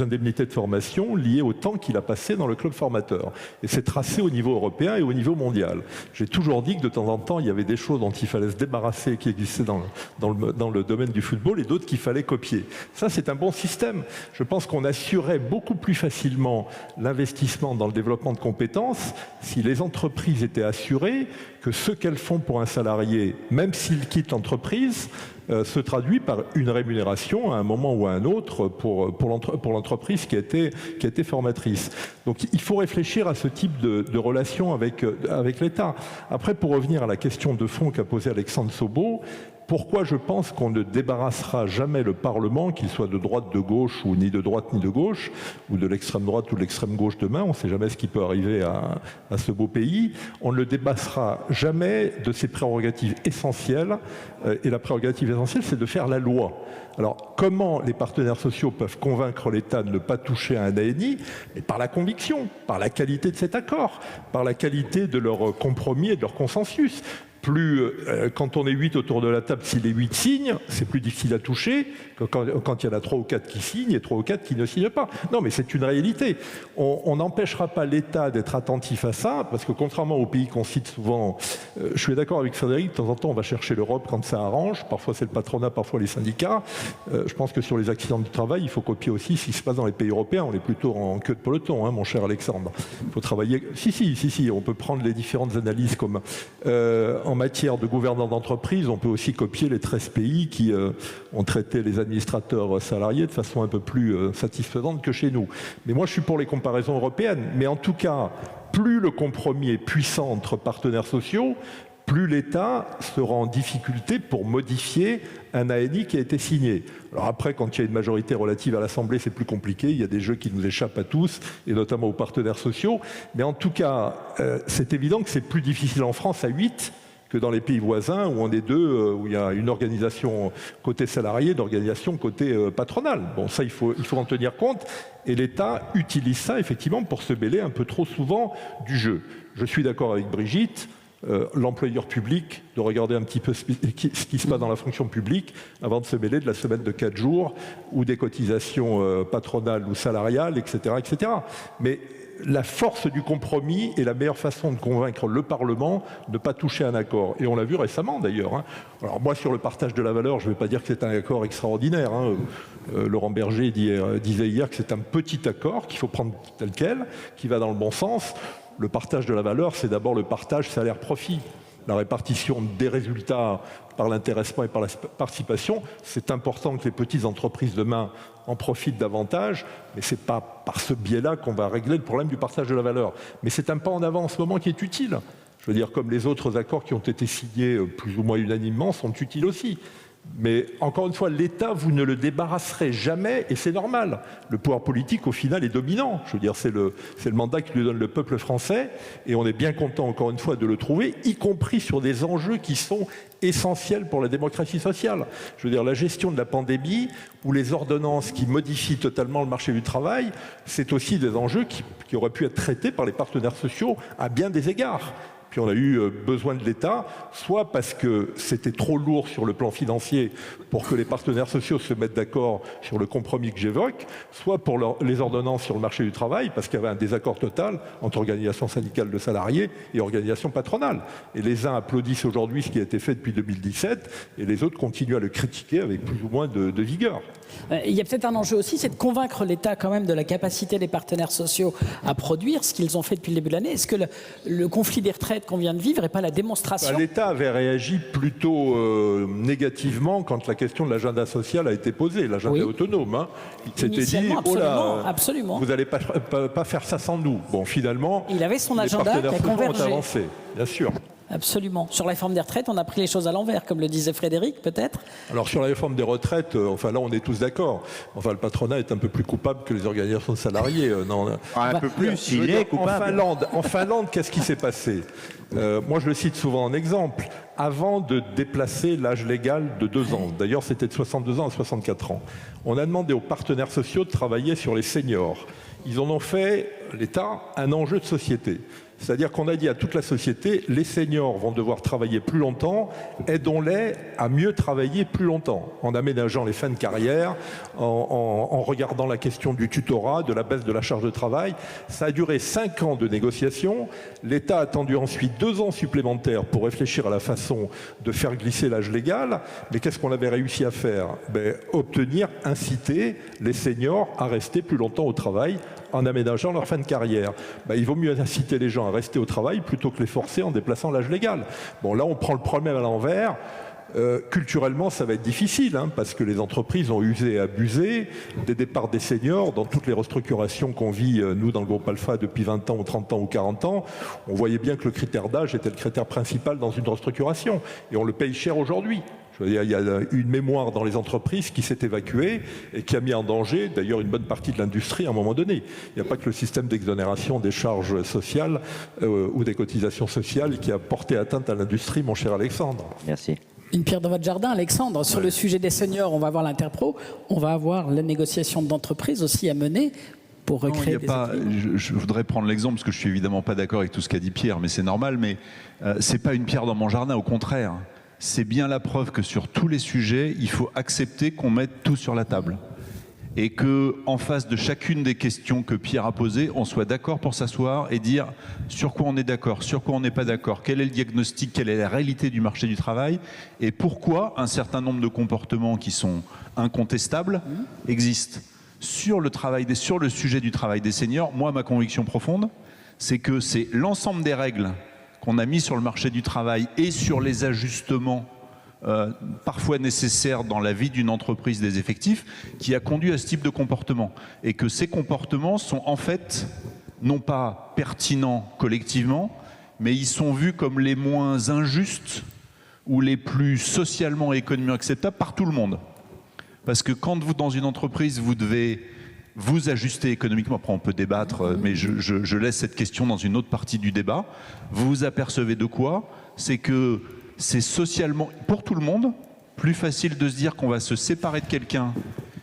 indemnités de formation liées au temps qu'il a passé dans le club formateur. Et c'est tracé au niveau européen et au niveau mondial. J'ai toujours dit que de temps en temps, il y avait des choses dont il fallait se débarrasser qui existaient dans le domaine du football et d'autres qu'il fallait copier. Ça, c'est un bon système. Je pense qu'on assurait beaucoup plus facilement l'investissement dans le développement de compétences si les entreprises étaient assurées que ce qu'elles font pour un salarié, même s'il quitte l'entreprise, se traduit par une rémunération à un moment ou à un autre pour l'entreprise qui a été formatrice. Donc il faut réfléchir à ce type de relation avec l'État. Après, pour revenir à la question de fond qu'a posée Alexandre Sobo, pourquoi je pense qu'on ne débarrassera jamais le Parlement, qu'il soit de droite, de gauche, ou ni de droite ni de gauche, ou de l'extrême droite ou de l'extrême gauche demain, on ne sait jamais ce qui peut arriver à ce beau pays, on ne le débarrassera jamais de ses prérogatives essentielles, et la prérogative essentielle, c'est de faire la loi. Alors, comment les partenaires sociaux peuvent convaincre l'État de ne pas toucher à un ANI? Et par la conviction, par la qualité de cet accord, par la qualité de leur compromis et de leur consensus. Quand on est 8 autour de la table, si les 8 signent, c'est plus difficile à toucher que quand il y en a 3 ou 4 qui signent et 3 ou 4 qui ne signent pas. Non, mais c'est une réalité. On n'empêchera pas l'État d'être attentif à ça, parce que contrairement aux pays qu'on cite souvent, je suis d'accord avec Frédéric, de temps en temps on va chercher l'Europe quand ça arrange, parfois c'est le patronat, parfois les syndicats. Je pense que sur les accidents du travail, il faut copier aussi ce qui se passe dans les pays européens, on est plutôt en queue de peloton, hein, mon cher Alexandre. Il faut travailler... Si, on peut prendre les différentes analyses comme... En matière de gouvernance d'entreprise, on peut aussi copier les 13 pays qui ont traité les administrateurs salariés de façon un peu plus satisfaisante que chez nous. Mais moi, je suis pour les comparaisons européennes. Mais en tout cas, plus le compromis est puissant entre partenaires sociaux, plus l'État sera en difficulté pour modifier un ANI qui a été signé. Alors après, quand il y a une majorité relative à l'Assemblée, c'est plus compliqué. Il y a des jeux qui nous échappent à tous, et notamment aux partenaires sociaux. Mais en tout cas, c'est évident que c'est plus difficile en France à 8 que dans les pays voisins où on est 2, où il y a une organisation côté salarié, une organisation côté patronal. Bon, ça, il faut en tenir compte. Et l'État utilise ça, effectivement, pour se mêler un peu trop souvent du jeu. Je suis d'accord avec Brigitte. L'employeur public de regarder un petit peu ce qui se passe dans la fonction publique avant de se mêler de la semaine de 4 jours ou des cotisations patronales ou salariales, etc., etc. Mais la force du compromis est la meilleure façon de convaincre le Parlement de ne pas toucher à un accord. Et on l'a vu récemment d'ailleurs. Hein. Alors moi, sur le partage de la valeur, je ne vais pas dire que c'est un accord extraordinaire. Hein. Laurent Berger disait hier que c'est un petit accord qu'il faut prendre tel quel, qui va dans le bon sens. Le partage de la valeur, c'est d'abord le partage salaire-profit. La répartition des résultats par l'intéressement et par la participation, c'est important que les petites entreprises demain en profitent davantage, mais ce n'est pas par ce biais-là qu'on va régler le problème du partage de la valeur. Mais c'est un pas en avant en ce moment qui est utile. Je veux dire, comme les autres accords qui ont été signés plus ou moins unanimement sont utiles aussi. Mais encore une fois, l'État, vous ne le débarrasserez jamais, et c'est normal. Le pouvoir politique, au final, est dominant. Je veux dire, c'est le mandat que lui donne le peuple français, et on est bien content, encore une fois, de le trouver, y compris sur des enjeux qui sont essentiels pour la démocratie sociale. Je veux dire, la gestion de la pandémie, ou les ordonnances qui modifient totalement le marché du travail, c'est aussi des enjeux qui auraient pu être traités par les partenaires sociaux à bien des égards. Puis on a eu besoin de l'État, soit parce que c'était trop lourd sur le plan financier pour que les partenaires sociaux se mettent d'accord sur le compromis que j'évoque, soit pour les ordonnances sur le marché du travail, parce qu'il y avait un désaccord total entre organisations syndicales de salariés et organisations patronales. Et les uns applaudissent aujourd'hui ce qui a été fait depuis 2017, et les autres continuent à le critiquer avec plus ou moins de vigueur. Il y a peut-être un enjeu aussi, c'est de convaincre l'État quand même de la capacité des partenaires sociaux à produire ce qu'ils ont fait depuis le début de l'année. Est-ce que le conflit des retraites qu'on vient de vivre n'est pas la démonstration? L'État avait réagi plutôt négativement quand la question de l'agenda social a été posée, l'agenda autonome. Hein. Il s'était dit, oh là, absolument. Vous n'allez pas faire ça sans nous. Bon, finalement, il avait son agenda les partenaires sociaux ont avancé, bien sûr. Absolument. Sur la réforme des retraites, on a pris les choses à l'envers, comme le disait Frédéric, peut-être. Alors sur la réforme des retraites, enfin là on est tous d'accord. Enfin le patronat est un peu plus coupable que les organisations de salariés. Un peu plus, il est coupable. En Finlande, qu'est-ce qui s'est passé? Moi je le cite souvent en exemple. Avant de déplacer l'âge légal de 2 ans, d'ailleurs c'était de 62 ans à 64 ans, on a demandé aux partenaires sociaux de travailler sur les seniors. Ils en ont fait, l'État, un enjeu de société. C'est-à-dire qu'on a dit à toute la société, les seniors vont devoir travailler plus longtemps, aidons-les à mieux travailler plus longtemps, en aménageant les fins de carrière, en regardant la question du tutorat, de la baisse de la charge de travail. Ça a duré 5 ans de négociations. L'État a attendu ensuite 2 ans supplémentaires pour réfléchir à la façon de faire glisser l'âge légal. Mais qu'est-ce qu'on avait réussi à faire? Obtenir, inciter les seniors à rester plus longtemps au travail en aménageant leur fin de carrière. Il vaut mieux inciter les gens à rester au travail plutôt que les forcer en déplaçant l'âge légal. Bon, là, on prend le problème à l'envers. Culturellement, ça va être difficile, parce que les entreprises ont usé et abusé des départs des seniors dans toutes les restructurations qu'on vit, nous, dans le groupe Alpha, depuis 20 ans ou 30 ans ou 40 ans. On voyait bien que le critère d'âge était le critère principal dans une restructuration. Et on le paye cher aujourd'hui. Il y a une mémoire dans les entreprises qui s'est évacuée et qui a mis en danger, d'ailleurs, une bonne partie de l'industrie à un moment donné. Il n'y a pas que le système d'exonération des charges sociales ou des cotisations sociales qui a porté atteinte à l'industrie, mon cher Alexandre. Merci. Une pierre dans votre jardin, Alexandre. Sur le sujet des seniors, on va avoir l'interpro, on va avoir la négociation d'entreprise aussi à mener pour recréer des équilibres. Je voudrais prendre l'exemple, parce que je suis évidemment pas d'accord avec tout ce qu'a dit Pierre, mais c'est normal, mais c'est pas une pierre dans mon jardin, au contraire. C'est bien la preuve que sur tous les sujets, il faut accepter qu'on mette tout sur la table. Et qu'en face de chacune des questions que Pierre a posées, on soit d'accord pour s'asseoir et dire sur quoi on est d'accord, sur quoi on n'est pas d'accord, quel est le diagnostic, quelle est la réalité du marché du travail et pourquoi un certain nombre de comportements qui sont incontestables existent. Sur le sujet du travail des seniors, moi, ma conviction profonde, c'est que c'est l'ensemble des règles qu'on a mis sur le marché du travail et sur les ajustements parfois nécessaires dans la vie d'une entreprise des effectifs qui a conduit à ce type de comportement. Et que ces comportements sont en fait non pas pertinents collectivement, mais ils sont vus comme les moins injustes ou les plus socialement et économiquement acceptables par tout le monde. Parce que quand vous, dans une entreprise, vous devez vous ajuster économiquement, après on peut débattre, mais je laisse cette question dans une autre partie du débat, vous vous apercevez de quoi? C'est que c'est socialement, pour tout le monde, plus facile de se dire qu'on va se séparer de quelqu'un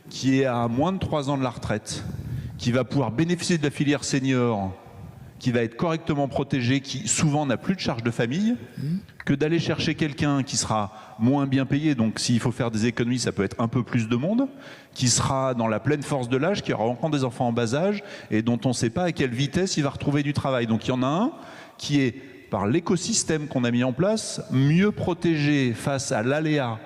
qui est à moins de 3 ans de la retraite, qui va pouvoir bénéficier de la filière senior, qui va être correctement protégé, qui souvent n'a plus de charge de famille, que d'aller chercher quelqu'un qui sera moins bien payé, donc s'il faut faire des économies, ça peut être un peu plus de monde, qui sera dans la pleine force de l'âge, qui aura encore des enfants en bas âge, et dont on ne sait pas à quelle vitesse il va retrouver du travail. Donc il y en a un qui est, par l'écosystème qu'on a mis en place, mieux protégé face à l'aléa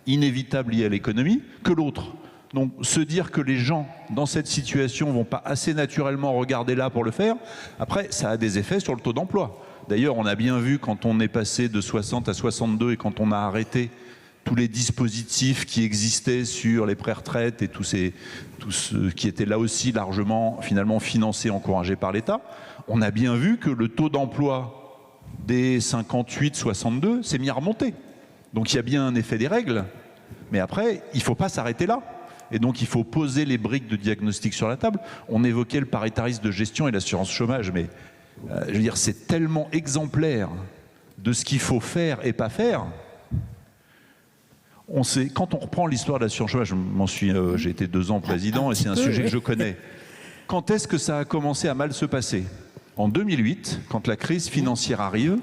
inévitable lié à l'économie que l'autre. Donc se dire que les gens dans cette situation ne vont pas assez naturellement regarder là pour le faire, après ça a des effets sur le taux d'emploi. D'ailleurs on a bien vu quand on est passé de 60 à 62 et quand on a arrêté tous les dispositifs qui existaient sur les pré-retraites et tout ce qui était là aussi largement finalement financé, encouragé par l'État, on a bien vu que le taux d'emploi des 58-62 s'est mis à remonter. Donc il y a bien un effet des règles, mais après il ne faut pas s'arrêter là. Et donc il faut poser les briques de diagnostic sur la table. On évoquait le paritarisme de gestion et l'assurance chômage, mais je veux dire, c'est tellement exemplaire de ce qu'il faut faire et pas faire. On sait, quand on reprend l'histoire de l'assurance chômage, j'ai été 2 ans président et c'est un sujet que je connais. Quand est-ce que ça a commencé à mal se passer? En 2008, quand la crise financière arrive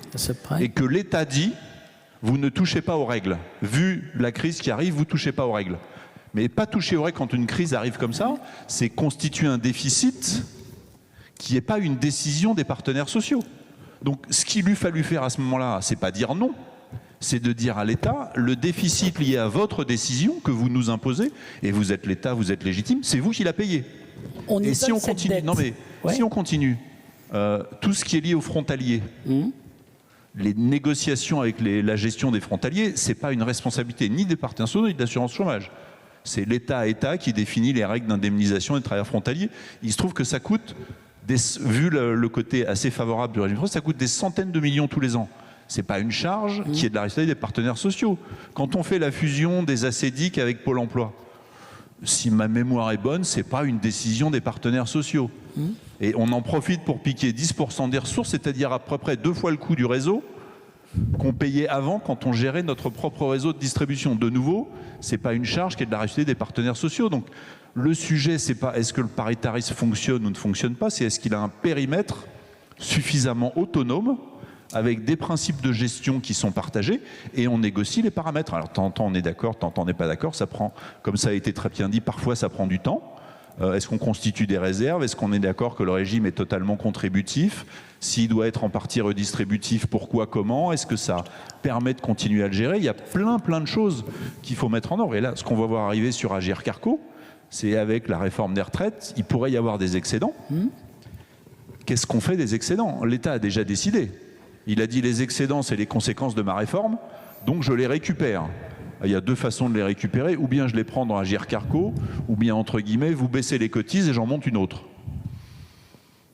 et que l'État dit « vous ne touchez pas aux règles ». Vu la crise qui arrive, vous ne touchez pas aux règles. Mais pas toucher aux règles quand une crise arrive comme ça, c'est constituer un déficit qui n'est pas une décision des partenaires sociaux. Donc ce qu'il lui fallu faire à ce moment-là, c'est pas dire non, c'est de dire à l'État, le déficit lié à votre décision que vous nous imposez, et vous êtes l'État, vous êtes légitime, c'est vous qui la payez. Et si on continue, si on continue, tout ce qui est lié aux frontaliers, les négociations avec la gestion des frontaliers, c'est pas une responsabilité ni des partenaires sociaux ni de l'assurance chômage. C'est l'État qui définit les règles d'indemnisation des travailleurs frontaliers. Il se trouve que ça coûte, vu le côté assez favorable du régime français, ça coûte des centaines de millions tous les ans. C'est pas une charge qui est de la responsabilité des partenaires sociaux. Quand on fait la fusion des ACDIC avec Pôle emploi, si ma mémoire est bonne, c'est pas une décision des partenaires sociaux. Et on en profite pour piquer 10% des ressources, c'est-à-dire à peu près 2 fois le coût du réseau qu'on payait avant quand on gérait notre propre réseau de distribution. De nouveau, c'est pas une charge qui est de la responsabilité des partenaires sociaux. Donc le sujet, c'est pas est-ce que le paritarisme fonctionne ou ne fonctionne pas, c'est est-ce qu'il a un périmètre suffisamment autonome avec des principes de gestion qui sont partagés, et on négocie les paramètres. Alors, tant on est d'accord, tant on n'est pas d'accord, ça prend, comme ça a été très bien dit, parfois ça prend du temps. Est-ce qu'on constitue des réserves? Est-ce qu'on est d'accord que le régime est totalement contributif? S'il doit être en partie redistributif, pourquoi, comment? Est-ce que ça permet de continuer à le gérer? Il y a plein de choses qu'il faut mettre en ordre. Et là, ce qu'on va voir arriver sur Agir Carco, c'est avec la réforme des retraites, il pourrait y avoir des excédents. Qu'est-ce qu'on fait des excédents? L'État a déjà décidé. Il a dit les excédents, c'est les conséquences de ma réforme, donc je les récupère. Il y a 2 façons de les récupérer, ou bien je les prends dans Agir Carco, ou bien, entre guillemets, vous baissez les cotises et j'en monte une autre.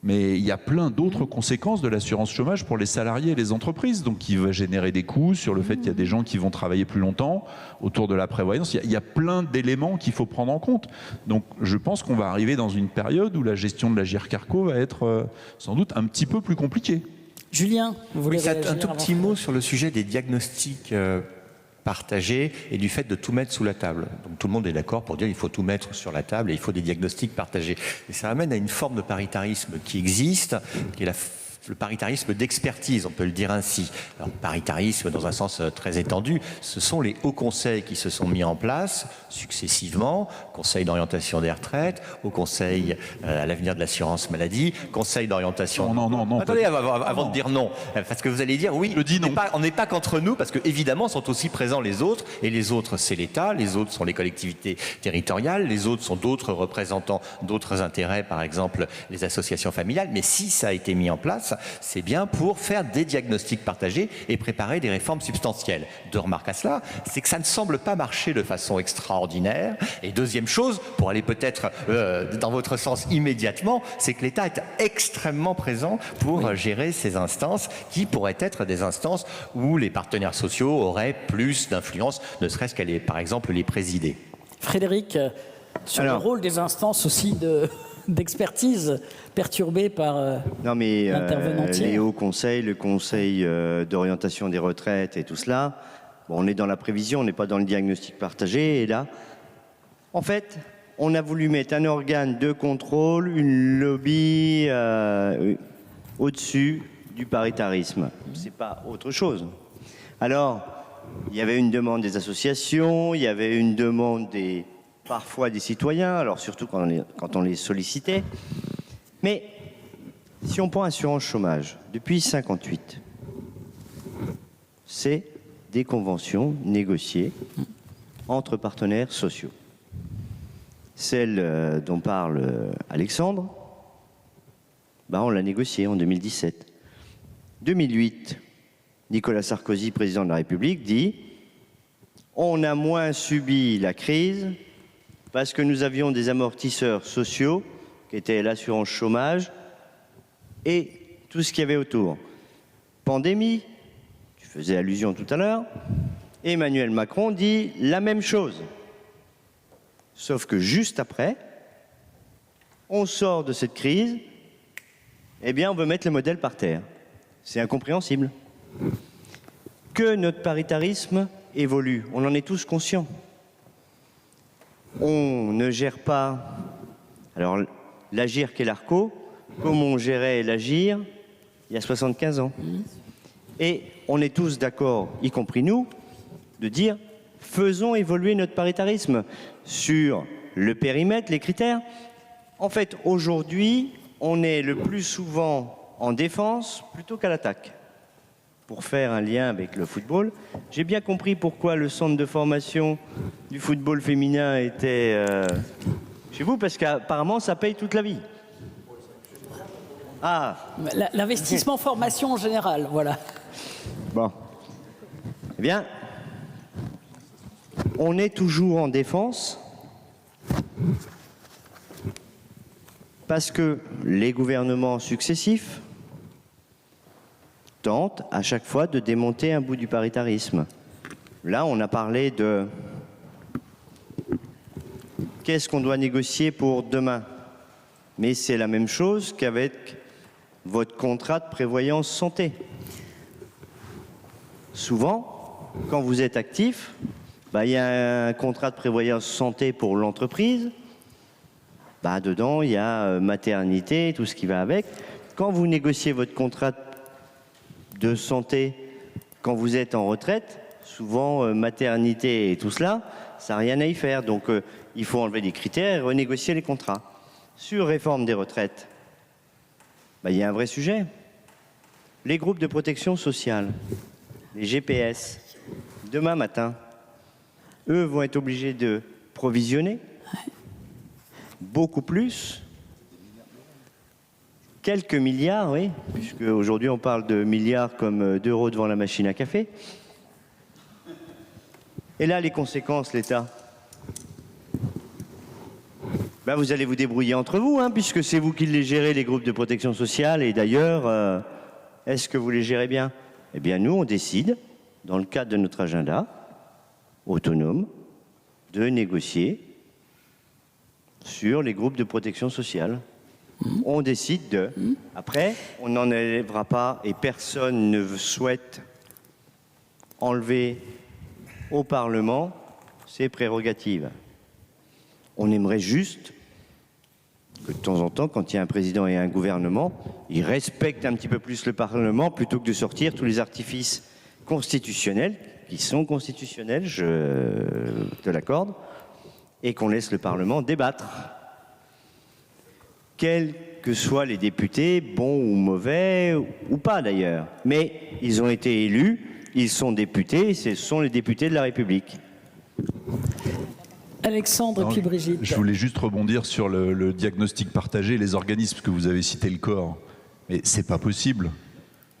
Mais il y a plein d'autres conséquences de l'assurance chômage pour les salariés et les entreprises, donc qui va générer des coûts sur le fait qu'il y a des gens qui vont travailler plus longtemps, autour de la prévoyance. Il y a plein d'éléments qu'il faut prendre en compte. Donc je pense qu'on va arriver dans une période où la gestion de l'Agir Carco va être sans doute un petit peu plus compliquée. Julien, vous voulez réagir un tout petit mot sur le sujet des diagnostics partagés et du fait de tout mettre sous la table. Donc tout le monde est d'accord pour dire qu'il faut tout mettre sur la table et il faut des diagnostics partagés. Et ça amène à une forme de paritarisme qui existe, qui est le paritarisme d'expertise, on peut le dire ainsi. Alors, paritarisme, dans un sens très étendu, ce sont les hauts conseils qui se sont mis en place successivement, conseil d'orientation des retraites, haut conseil à l'avenir de l'assurance maladie, conseil d'orientation... Non. Attendez, avant de dire non, parce que vous allez dire, oui, on n'est pas qu'entre nous, parce qu'évidemment, sont aussi présents les autres, et les autres, c'est l'État, les autres sont les collectivités territoriales, les autres sont d'autres représentants, d'autres intérêts, par exemple, les associations familiales, mais si ça a été mis en place, c'est bien pour faire des diagnostics partagés et préparer des réformes substantielles. 2 remarques à cela, c'est que ça ne semble pas marcher de façon extraordinaire. Et deuxième chose, pour aller peut-être dans votre sens immédiatement, c'est que l'État est extrêmement présent pour gérer ces instances qui pourraient être des instances où les partenaires sociaux auraient plus d'influence, ne serait-ce qu'à par exemple les présider. Frédéric, sur le rôle des instances aussi d'expertise perturbée par l'intervenant tiers. Les hauts conseils, le conseil d'orientation des retraites et tout cela, bon, on est dans la prévision, on n'est pas dans le diagnostic partagé. Et là, en fait, on a voulu mettre un organe de contrôle, une lobby au-dessus du paritarisme. C'est pas autre chose. Alors, il y avait une demande des associations, il y avait une demande parfois des citoyens, alors surtout quand on les sollicitait. Mais si on prend assurance chômage, depuis 1958, c'est des conventions négociées entre partenaires sociaux. Celle dont parle Alexandre, on l'a négociée en 2017. 2008, Nicolas Sarkozy, président de la République, dit « On a moins subi la crise parce que nous avions des amortisseurs sociaux qui étaient l'assurance chômage et tout ce qu'il y avait autour. Pandémie, tu faisais allusion tout à l'heure, Emmanuel Macron dit la même chose. Sauf que juste après, on sort de cette crise, eh bien on veut mettre le modèle par terre. C'est incompréhensible. Que notre paritarisme évolue, on en est tous conscients. On ne gère pas... Alors, l'Agir qu'est l'ARCO, comme on gérait l'Agir il y a 75 ans. Et on est tous d'accord, y compris nous, de dire faisons évoluer notre paritarisme sur le périmètre, les critères. En fait, aujourd'hui, on est le plus souvent en défense plutôt qu'à l'attaque. Pour faire un lien avec le football, j'ai bien compris pourquoi le centre de formation du football féminin était chez vous, parce qu'apparemment, ça paye toute la vie. Ah. L'investissement formation en général, voilà. Bon. Eh bien, on est toujours en défense parce que les gouvernements successifs tente à chaque fois de démonter un bout du paritarisme. Là, on a parlé de qu'est-ce qu'on doit négocier pour demain. Mais c'est la même chose qu'avec votre contrat de prévoyance santé. Souvent, quand vous êtes actif, il y a un contrat de prévoyance santé pour l'entreprise. Dedans, il y a maternité, tout ce qui va avec. Quand vous négociez votre contrat de santé, quand vous êtes en retraite, souvent maternité et tout cela, ça n'a rien à y faire. Donc, il faut enlever des critères et renégocier les contrats. Sur réforme des retraites, il y a un vrai sujet. Les groupes de protection sociale, les GPS, demain matin, eux vont être obligés de provisionner beaucoup plus, quelques milliards, oui, puisque aujourd'hui on parle de milliards comme d'euros devant la machine à café. Et là, les conséquences, l'État, vous allez vous débrouiller entre vous, puisque c'est vous qui les gérez, les groupes de protection sociale. Et d'ailleurs, est-ce que vous les gérez bien? Eh bien, nous, on décide, dans le cadre de notre agenda autonome, de négocier sur les groupes de protection sociale. On décide de. Après, on n'en élèvera pas et personne ne souhaite enlever au Parlement ses prérogatives. On aimerait juste que de temps en temps, quand il y a un président et un gouvernement, ils respectent un petit peu plus le Parlement plutôt que de sortir tous les artifices constitutionnels, qui sont constitutionnels, je te l'accorde, et qu'on laisse le Parlement débattre. Quels que soient les députés, bons ou mauvais, ou pas d'ailleurs. Mais ils ont été élus, ils sont députés, ce sont les députés de la République. Alexandre, puis Brigitte. Je voulais juste rebondir sur le diagnostic partagé, les organismes que vous avez cité, le corps. Mais c'est pas possible.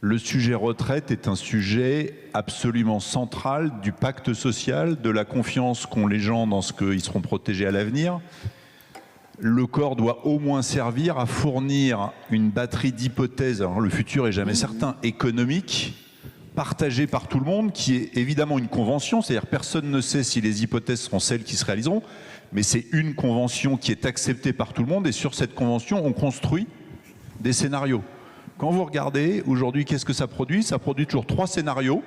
Le sujet retraite est un sujet absolument central du pacte social, de la confiance qu'ont les gens dans ce qu'ils seront protégés à l'avenir. Le corps doit au moins servir à fournir une batterie d'hypothèses, alors le futur est jamais certain, économique, partagée par tout le monde, qui est évidemment une convention, c'est-à-dire personne ne sait si les hypothèses seront celles qui se réaliseront, mais c'est une convention qui est acceptée par tout le monde, et sur cette convention, on construit des scénarios. Quand vous regardez, aujourd'hui, qu'est-ce que ça produit? Ça produit toujours 3 scénarios,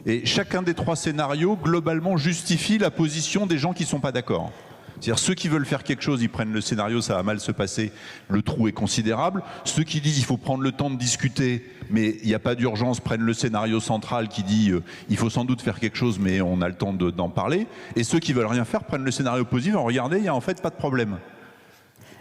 et chacun des 3 scénarios, globalement, justifie la position des gens qui ne sont pas d'accord. C'est-à-dire ceux qui veulent faire quelque chose, ils prennent le scénario, ça va mal se passer, le trou est considérable. Ceux qui disent il faut prendre le temps de discuter, mais il n'y a pas d'urgence, prennent le scénario central qui dit il faut sans doute faire quelque chose, mais on a le temps d'en parler. Et ceux qui veulent rien faire prennent le scénario positif, regardez, il n'y a en fait pas de problème.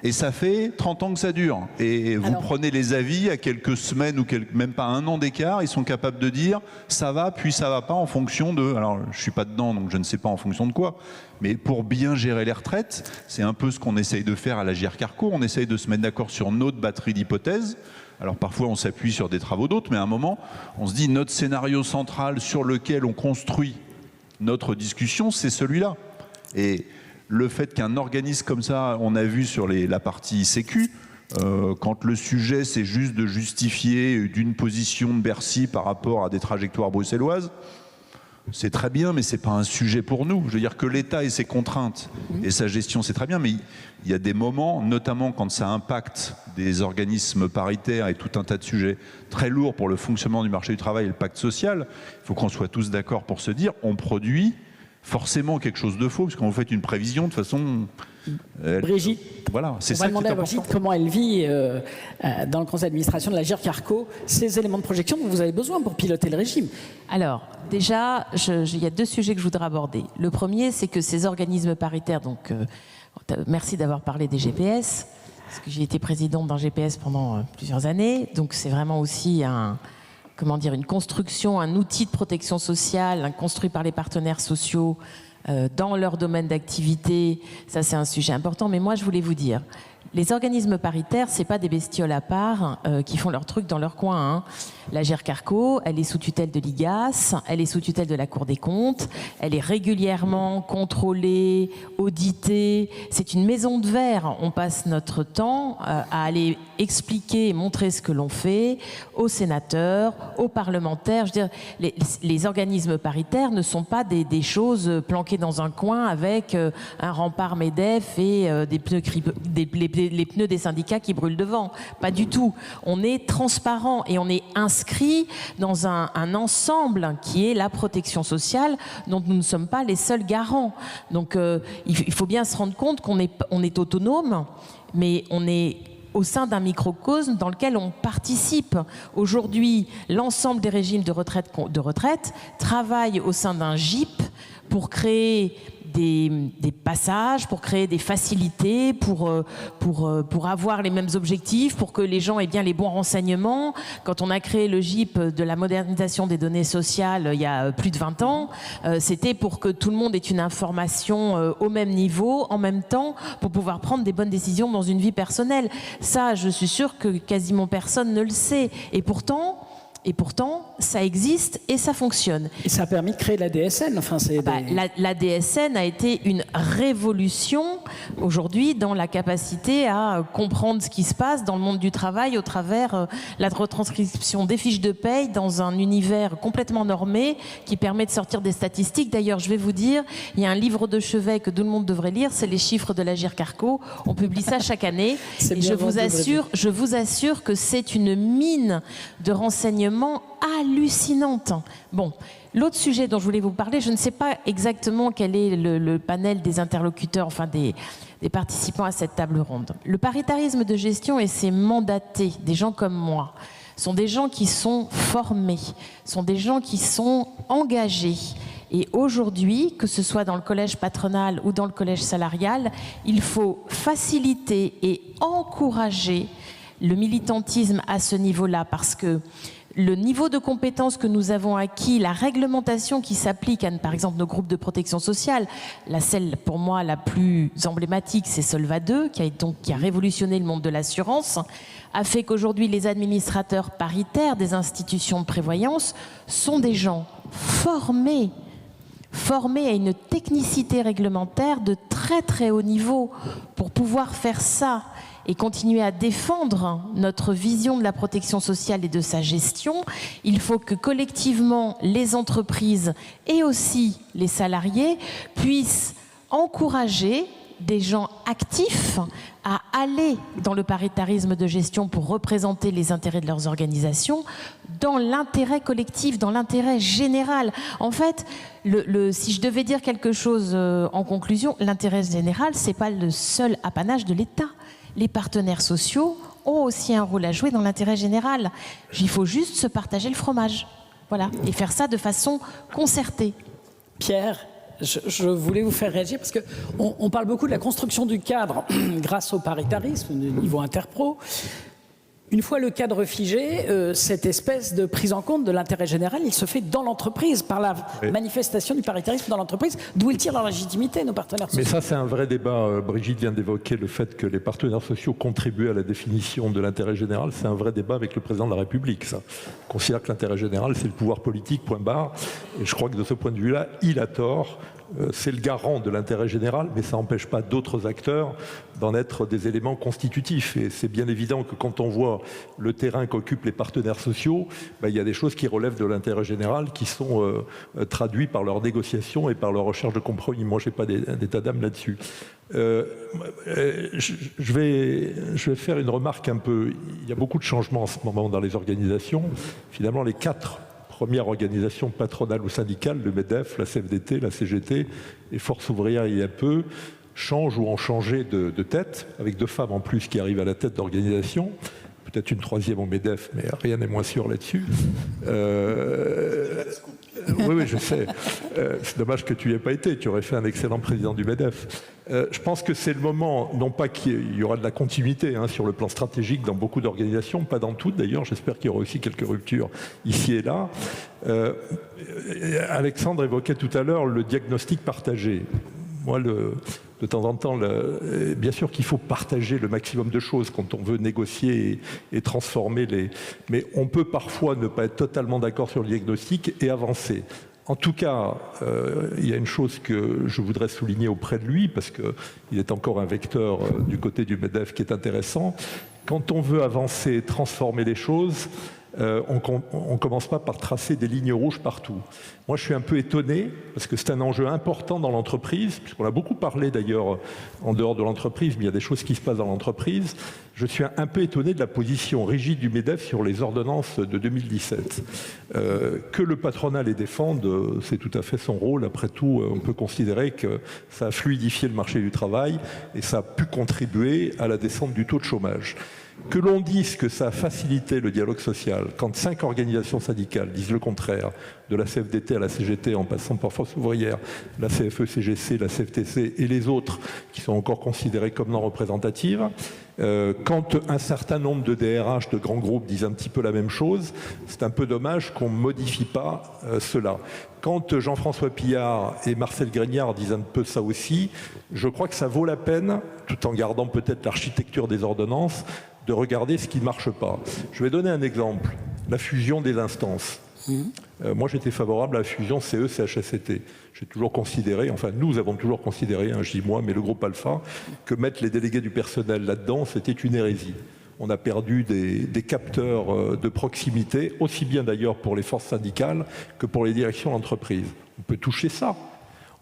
Et ça fait 30 ans que ça dure. Et vous prenez les avis à quelques semaines ou même pas un an d'écart, ils sont capables de dire ça va, puis ça va pas en fonction de... Alors, je suis pas dedans, donc je ne sais pas en fonction de quoi. Mais pour bien gérer les retraites, c'est un peu ce qu'on essaye de faire à la GIR-Carco. On essaye de se mettre d'accord sur notre batterie d'hypothèses. Alors parfois on s'appuie sur des travaux d'autres, mais à un moment, on se dit notre scénario central sur lequel on construit notre discussion, c'est celui-là. Et le fait qu'un organisme comme ça, on a vu sur la partie sécu, quand le sujet c'est juste de justifier d'une position de Bercy par rapport à des trajectoires bruxelloises, c'est très bien, mais c'est pas un sujet pour nous. Je veux dire que l'État et ses contraintes et sa gestion, c'est très bien, mais il y a des moments, notamment quand ça impacte des organismes paritaires et tout un tas de sujets très lourds pour le fonctionnement du marché du travail et le pacte social, il faut qu'on soit tous d'accord pour se dire, on produit forcément quelque chose de faux, parce que quand vous faites une prévision, de toute façon... Brigitte, voilà, c'est ça qui est important. On va demander à Brigitte comment elle vit dans le conseil d'administration de la GIR-Carco ces éléments de projection dont vous avez besoin pour piloter le régime. Alors, déjà, il y a 2 sujets que je voudrais aborder. Le premier, c'est que ces organismes paritaires, donc merci d'avoir parlé des GPS, parce que j'ai été présidente d'un GPS pendant plusieurs années, donc c'est vraiment aussi une construction, un outil de protection sociale construit par les partenaires sociaux dans leur domaine d'activité. Ça, c'est un sujet important. Mais moi, je voulais vous dire, Les organismes paritaires, c'est pas des bestioles à part qui font leur truc dans leur coin. Hein. La GERCARCO, elle est sous tutelle de l'IGAS, elle est sous tutelle de la Cour des comptes, elle est régulièrement contrôlée, auditée. C'est une maison de verre. On passe notre temps à aller expliquer et montrer ce que l'on fait aux sénateurs, aux parlementaires. Je veux dire, les organismes paritaires ne sont pas des choses planquées dans un coin avec un rempart MEDEF et les pneus des syndicats qui brûlent devant. Pas du tout. On est transparent et on est inscrit dans un ensemble qui est la protection sociale dont nous ne sommes pas les seuls garants. Donc il faut bien se rendre compte qu'on est autonome, mais on est au sein d'un microcosme dans lequel on participe. Aujourd'hui, l'ensemble des régimes de retraite travaillent au sein d'un GIP pour créer des passages, pour créer des facilités, pour avoir les mêmes objectifs, pour que les gens aient bien les bons renseignements. Quand on a créé le GIP de la modernisation des données sociales il y a plus de 20 ans, c'était pour que tout le monde ait une information au même niveau, en même temps, pour pouvoir prendre des bonnes décisions dans une vie personnelle. Ça, je suis sûre que quasiment personne ne le sait. Et pourtant, ça existe et ça fonctionne. Et ça a permis de créer la DSN. Enfin, la DSN a été une révolution aujourd'hui dans la capacité à comprendre ce qui se passe dans le monde du travail au travers la retranscription des fiches de paye dans un univers complètement normé qui permet de sortir des statistiques. D'ailleurs, je vais vous dire, il y a un livre de chevet que tout le monde devrait lire, c'est les chiffres de la GERCARCO. On publie ça chaque année. Et je vous assure que c'est une mine de renseignements hallucinante. Bon, l'autre sujet dont je voulais vous parler, je ne sais pas exactement quel est le panel des interlocuteurs, enfin des participants à cette table ronde. Le paritarisme de gestion et ses mandatés, des gens comme moi, sont des gens qui sont formés, sont des gens qui sont engagés. Et aujourd'hui, que ce soit dans le collège patronal ou dans le collège salarial, il faut faciliter et encourager le militantisme à ce niveau-là, parce que le niveau de compétences que nous avons acquis, la réglementation qui s'applique à, par exemple, nos groupes de protection sociale, celle pour moi la plus emblématique, c'est Solva 2, qui a révolutionné le monde de l'assurance, a fait qu'aujourd'hui les administrateurs paritaires des institutions de prévoyance sont des gens formés à une technicité réglementaire de très très haut niveau pour pouvoir faire ça et continuer à défendre notre vision de la protection sociale et de sa gestion. Il faut que collectivement les entreprises et aussi les salariés puissent encourager des gens actifs à aller dans le paritarisme de gestion pour représenter les intérêts de leurs organisations dans l'intérêt collectif, dans l'intérêt général. En fait, si je devais dire quelque chose en conclusion, l'intérêt général, c'est pas le seul apanage de l'État. Les partenaires sociaux ont aussi un rôle à jouer dans l'intérêt général. Il faut juste se partager le fromage. Voilà. Et faire ça de façon concertée. Pierre, je voulais vous faire réagir parce qu'on parle beaucoup de la construction du cadre grâce au paritarisme au niveau interpro. Une fois le cadre figé, cette espèce de prise en compte de l'intérêt général, il se fait dans l'entreprise, par la manifestation du paritarisme dans l'entreprise, d'où ils tirent leur légitimité, nos partenaires sociaux. Mais ça, c'est un vrai débat. Brigitte vient d'évoquer le fait que les partenaires sociaux contribuent à la définition de l'intérêt général. C'est un vrai débat avec le président de la République, ça. On considère que l'intérêt général, c'est le pouvoir politique, point barre. Et je crois que de ce point de vue-là, il a tort. C'est le garant de l'intérêt général, mais ça n'empêche pas d'autres acteurs d'en être des éléments constitutifs. Et c'est bien évident que quand on voit le terrain qu'occupent les partenaires sociaux, il y a des choses qui relèvent de l'intérêt général, qui sont traduites par leur négociation et par leur recherche de compromis. Moi, je n'ai pas d'état d'âme là-dessus. Je vais faire une remarque un peu... Il y a beaucoup de changements en ce moment dans les organisations. Finalement, les 4 première organisation patronale ou syndicale, le MEDEF, la CFDT, la CGT et Force ouvrière il y a peu, changent ou ont changé de tête, avec 2 femmes en plus qui arrivent à la tête d'organisation, peut-être une 3e au MEDEF, mais rien n'est moins sûr là-dessus. Oui, je sais. C'est dommage que tu n'y aies pas été, tu aurais fait un excellent président du MEDEF. Je pense que c'est le moment, non pas qu'il y aura de la continuité sur le plan stratégique dans beaucoup d'organisations, pas dans toutes d'ailleurs, j'espère qu'il y aura aussi quelques ruptures ici et là. Alexandre évoquait tout à l'heure le diagnostic partagé. moi, de temps en temps, bien sûr qu'il faut partager le maximum de choses quand on veut négocier et transformer les... Mais on peut parfois ne pas être totalement d'accord sur le diagnostic et avancer. En tout cas, il y a une chose que je voudrais souligner auprès de lui, parce qu'il est encore un vecteur du côté du MEDEF qui est intéressant. Quand on veut avancer, transformer les choses, on ne commence pas par tracer des lignes rouges partout. Moi, je suis un peu étonné, parce que c'est un enjeu important dans l'entreprise, puisqu'on a beaucoup parlé d'ailleurs en dehors de l'entreprise, mais il y a des choses qui se passent dans l'entreprise. Je suis un peu étonné de la position rigide du MEDEF sur les ordonnances de 2017. Que le patronat les défende, c'est tout à fait son rôle. Après tout, on peut considérer que ça a fluidifié le marché du travail et ça a pu contribuer à la descente du taux de chômage. Que l'on dise que ça a facilité le dialogue social, quand 5 organisations syndicales disent le contraire, de la CFDT à la CGT en passant par Force ouvrière, la CFE-CGC, la CFTC et les autres qui sont encore considérées comme non représentatives, quand un certain nombre de DRH de grands groupes disent un petit peu la même chose, c'est un peu dommage qu'on ne modifie pas cela. Quand Jean-François Pillard et Marcel Grignard disent un peu ça aussi, je crois que ça vaut la peine, tout en gardant peut-être l'architecture des ordonnances, de regarder ce qui ne marche pas. Je vais donner un exemple, la fusion des instances. Moi, j'étais favorable à la fusion CE-CHSCT. J'ai toujours considéré, enfin nous avons toujours considéré, je dis moi, mais le groupe Alpha, que mettre les délégués du personnel là-dedans, c'était une hérésie. On a perdu des capteurs de proximité, aussi bien d'ailleurs pour les forces syndicales que pour les directions d'entreprise. On peut toucher ça.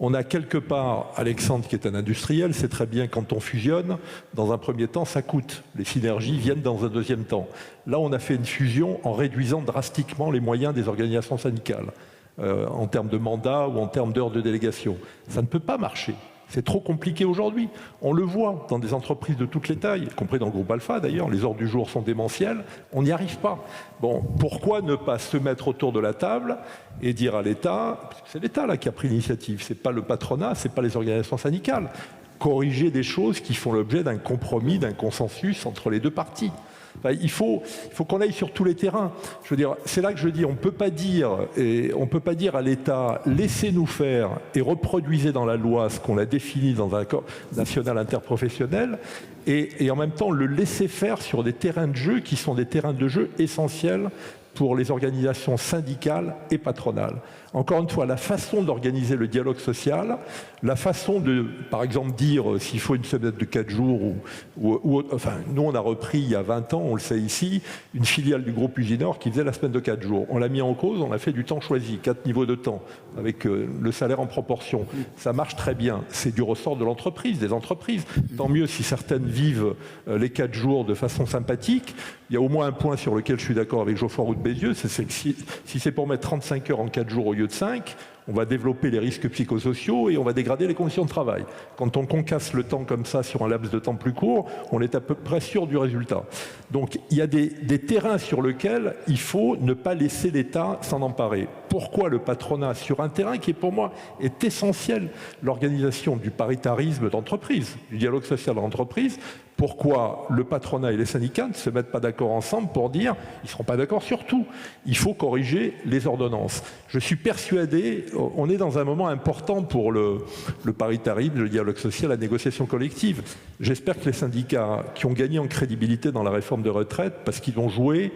On a quelque part, Alexandre qui est un industriel, c'est très bien quand on fusionne, dans un premier temps ça coûte, les synergies viennent dans un deuxième temps. Là on a fait une fusion en réduisant drastiquement les moyens des organisations syndicales, en termes de mandat ou en termes d'heures de délégation. Ça ne peut pas marcher. C'est trop compliqué aujourd'hui. On le voit dans des entreprises de toutes les tailles, y compris dans le groupe Alpha d'ailleurs, les heures du jour sont démentielles, on n'y arrive pas. Bon, pourquoi ne pas se mettre autour de la table et dire à l'État, parce que c'est l'État là qui a pris l'initiative, c'est pas le patronat, c'est pas les organisations syndicales, corriger des choses qui font l'objet d'un compromis, d'un consensus entre les deux parties. Enfin, il faut qu'on aille sur tous les terrains. Je veux dire, c'est là que je dis, on peut pas dire à l'État, laissez-nous faire et reproduisez dans la loi ce qu'on a défini dans un accord national interprofessionnel, et en même temps le laisser faire sur des terrains de jeu qui sont des terrains de jeu essentiels pour les organisations syndicales et patronales. Encore une fois, la façon d'organiser le dialogue social, la façon de, par exemple, dire s'il faut une semaine de 4 jours, enfin, nous on a repris il y a 20 ans, on le sait ici, une filiale du groupe Usinor qui faisait la semaine de 4 jours. On l'a mis en cause, on a fait du temps choisi, 4 niveaux de temps, avec le salaire en proportion. Ça marche très bien, c'est du ressort de l'entreprise, des entreprises. Tant mieux si certaines vivent les 4 jours de façon sympathique. Il y a au moins un point sur lequel je suis d'accord avec Geoffroy Roux de Bézieux, c'est que si c'est pour mettre 35 heures en 4 jours au lieu de 5, on va développer les risques psychosociaux et on va dégrader les conditions de travail. Quand on concasse le temps comme ça sur un laps de temps plus court, on est à peu près sûr du résultat. Donc il y a des terrains sur lesquels il faut ne pas laisser l'État s'en emparer. Pourquoi le patronat sur un terrain qui pour moi est essentiel, l'organisation du paritarisme d'entreprise, du dialogue social d'entreprise? Pourquoi le patronat et les syndicats ne se mettent pas d'accord ensemble pour dire ils ne seront pas d'accord sur tout? Il faut corriger les ordonnances. Je suis persuadé, on est dans un moment important pour le paritarisme, le dialogue social, la négociation collective. J'espère que les syndicats qui ont gagné en crédibilité dans la réforme de retraite, parce qu'ils ont joué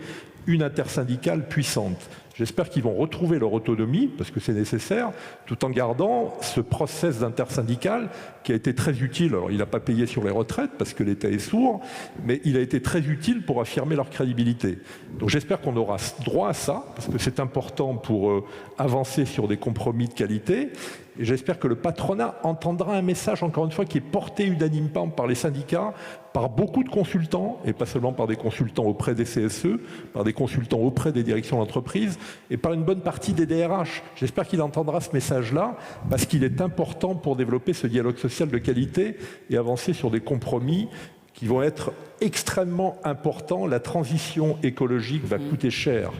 une intersyndicale puissante, j'espère qu'ils vont retrouver leur autonomie, parce que c'est nécessaire, tout en gardant ce process d'intersyndical qui a été très utile. Alors, il n'a pas payé sur les retraites, parce que l'État est sourd, mais il a été très utile pour affirmer leur crédibilité. Donc j'espère qu'on aura droit à ça, parce que c'est important pour avancer sur des compromis de qualité. Et j'espère que le patronat entendra un message, encore une fois, qui est porté unanimement par les syndicats, par beaucoup de consultants, et pas seulement par des consultants auprès des CSE, par des consultants auprès des directions d'entreprise, et par une bonne partie des DRH. J'espère qu'il entendra ce message-là, parce qu'il est important pour développer ce dialogue social de qualité et avancer sur des compromis qui vont être extrêmement importants. La transition écologique va coûter cher.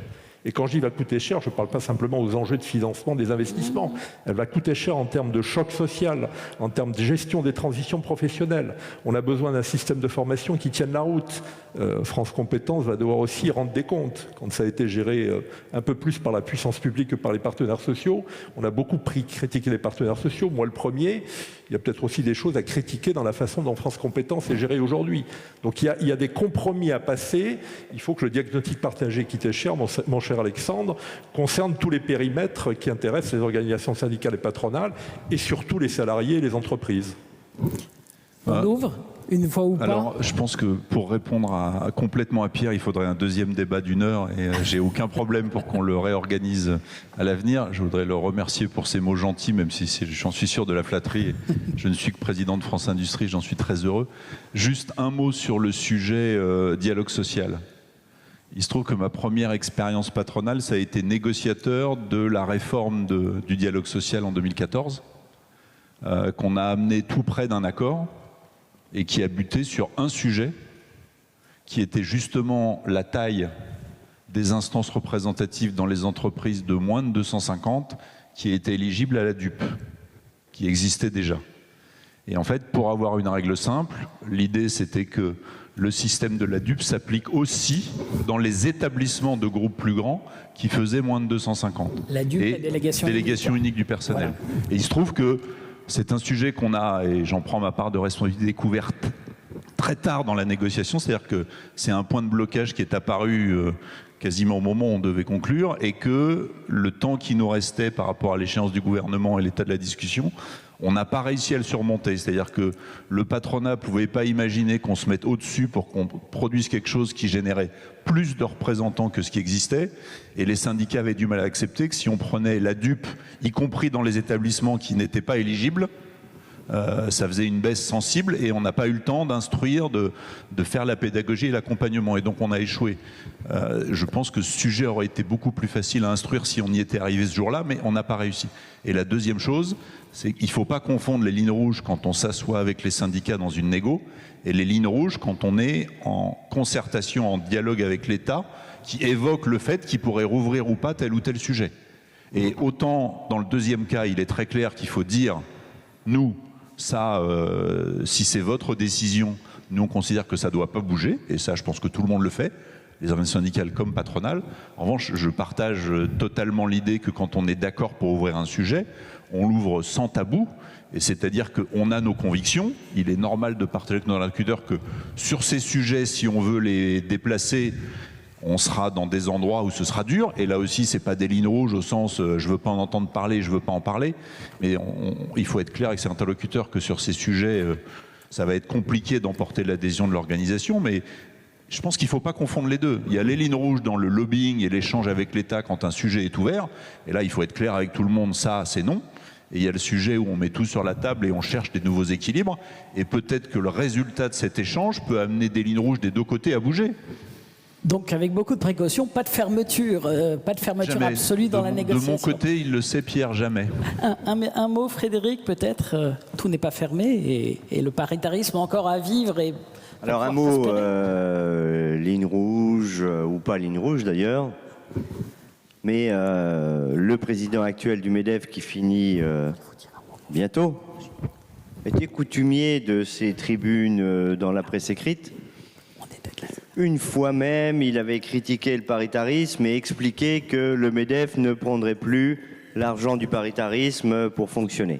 Et quand je dis va coûter cher, je ne parle pas simplement aux enjeux de financement des investissements. Elle va coûter cher en termes de choc social, en termes de gestion des transitions professionnelles. On a besoin d'un système de formation qui tienne la route. France Compétences va devoir aussi rendre des comptes. Quand ça a été géré un peu plus par la puissance publique que par les partenaires sociaux, on a beaucoup critiqué les partenaires sociaux, moi le premier. Il y a peut-être aussi des choses à critiquer dans la façon dont France Compétences est gérée aujourd'hui. Donc il y a des compromis à passer. Il faut que le diagnostic partagé qui était cher, mon cher Alexandre, concerne tous les périmètres qui intéressent les organisations syndicales et patronales et surtout les salariés et les entreprises. On ouvre une fois ou pas? Alors, je pense que pour répondre complètement à Pierre, il faudrait un deuxième débat d'1 heure et j'ai aucun problème pour qu'on le réorganise à l'avenir. Je voudrais le remercier pour ses mots gentils, même si j'en suis sûr de la flatterie. Je ne suis que président de France Industrie, j'en suis très heureux. Juste un mot sur le sujet dialogue social. Il se trouve que ma première expérience patronale, ça a été négociateur de la réforme du dialogue social en 2014, qu'on a amené tout près d'un accord, et qui a buté sur un sujet qui était justement la taille des instances représentatives dans les entreprises de moins de 250 qui étaient éligibles à la DUP, qui existait déjà. Et en fait, pour avoir une règle simple, l'idée c'était que le système de la DUP s'applique aussi dans les établissements de groupes plus grands qui faisaient moins de 250. La DUP, et la délégation unique du personnel. Voilà. Et il se trouve que c'est un sujet qu'on a, et j'en prends ma part de responsabilité, découverte très tard dans la négociation, c'est-à-dire que c'est un point de blocage qui est apparu quasiment au moment où on devait conclure, et que le temps qui nous restait par rapport à l'échéance du gouvernement et l'état de la discussion, on n'a pas réussi à le surmonter. C'est-à-dire que le patronat ne pouvait pas imaginer qu'on se mette au-dessus pour qu'on produise quelque chose qui générait plus de représentants que ce qui existait. Et les syndicats avaient du mal à accepter que si on prenait la DUP, y compris dans les établissements qui n'étaient pas éligibles, ça faisait une baisse sensible et on n'a pas eu le temps d'instruire, de faire la pédagogie et l'accompagnement. Et donc on a échoué. Je pense que ce sujet aurait été beaucoup plus facile à instruire si on y était arrivé ce jour-là, mais on n'a pas réussi. Et la deuxième chose, c'est qu'il ne faut pas confondre les lignes rouges quand on s'assoit avec les syndicats dans une négo et les lignes rouges quand on est en concertation, en dialogue avec l'État, qui évoque le fait qu'il pourrait rouvrir ou pas tel ou tel sujet. Et autant dans le deuxième cas, il est très clair qu'il faut dire, nous, ça, si c'est votre décision, nous on considère que ça ne doit pas bouger, et ça je pense que tout le monde le fait, les organisations syndicales comme patronales. En revanche, je partage totalement l'idée que quand on est d'accord pour ouvrir un sujet, on l'ouvre sans tabou, et c'est-à-dire qu'on a nos convictions. Il est normal de partager avec nos interlocuteurs que sur ces sujets, si on veut les déplacer, on sera dans des endroits où ce sera dur, et là aussi c'est pas des lignes rouges au sens je veux pas en entendre parler, je veux pas en parler, mais il faut être clair avec ses interlocuteurs que sur ces sujets ça va être compliqué d'emporter l'adhésion de l'organisation, mais je pense qu'il ne faut pas confondre les deux. Il y a les lignes rouges dans le lobbying et l'échange avec l'État quand un sujet est ouvert, et là il faut être clair avec tout le monde, ça c'est non. Et il y a le sujet où on met tout sur la table et on cherche des nouveaux équilibres, et peut-être que le résultat de cet échange peut amener des lignes rouges des deux côtés à bouger. Donc avec beaucoup de précautions, pas de fermeture Jamais. absolue dans la négociation. De mon côté, il le sait Pierre, jamais. Un mot Frédéric, peut-être, tout n'est pas fermé et le paritarisme encore à vivre. Alors un mot, ligne rouge ou pas ligne rouge d'ailleurs, mais le président actuel du MEDEF qui finit bientôt était coutumier de ces tribunes dans la presse écrite. Une fois même, il avait critiqué le paritarisme et expliqué que le MEDEF ne prendrait plus l'argent du paritarisme pour fonctionner.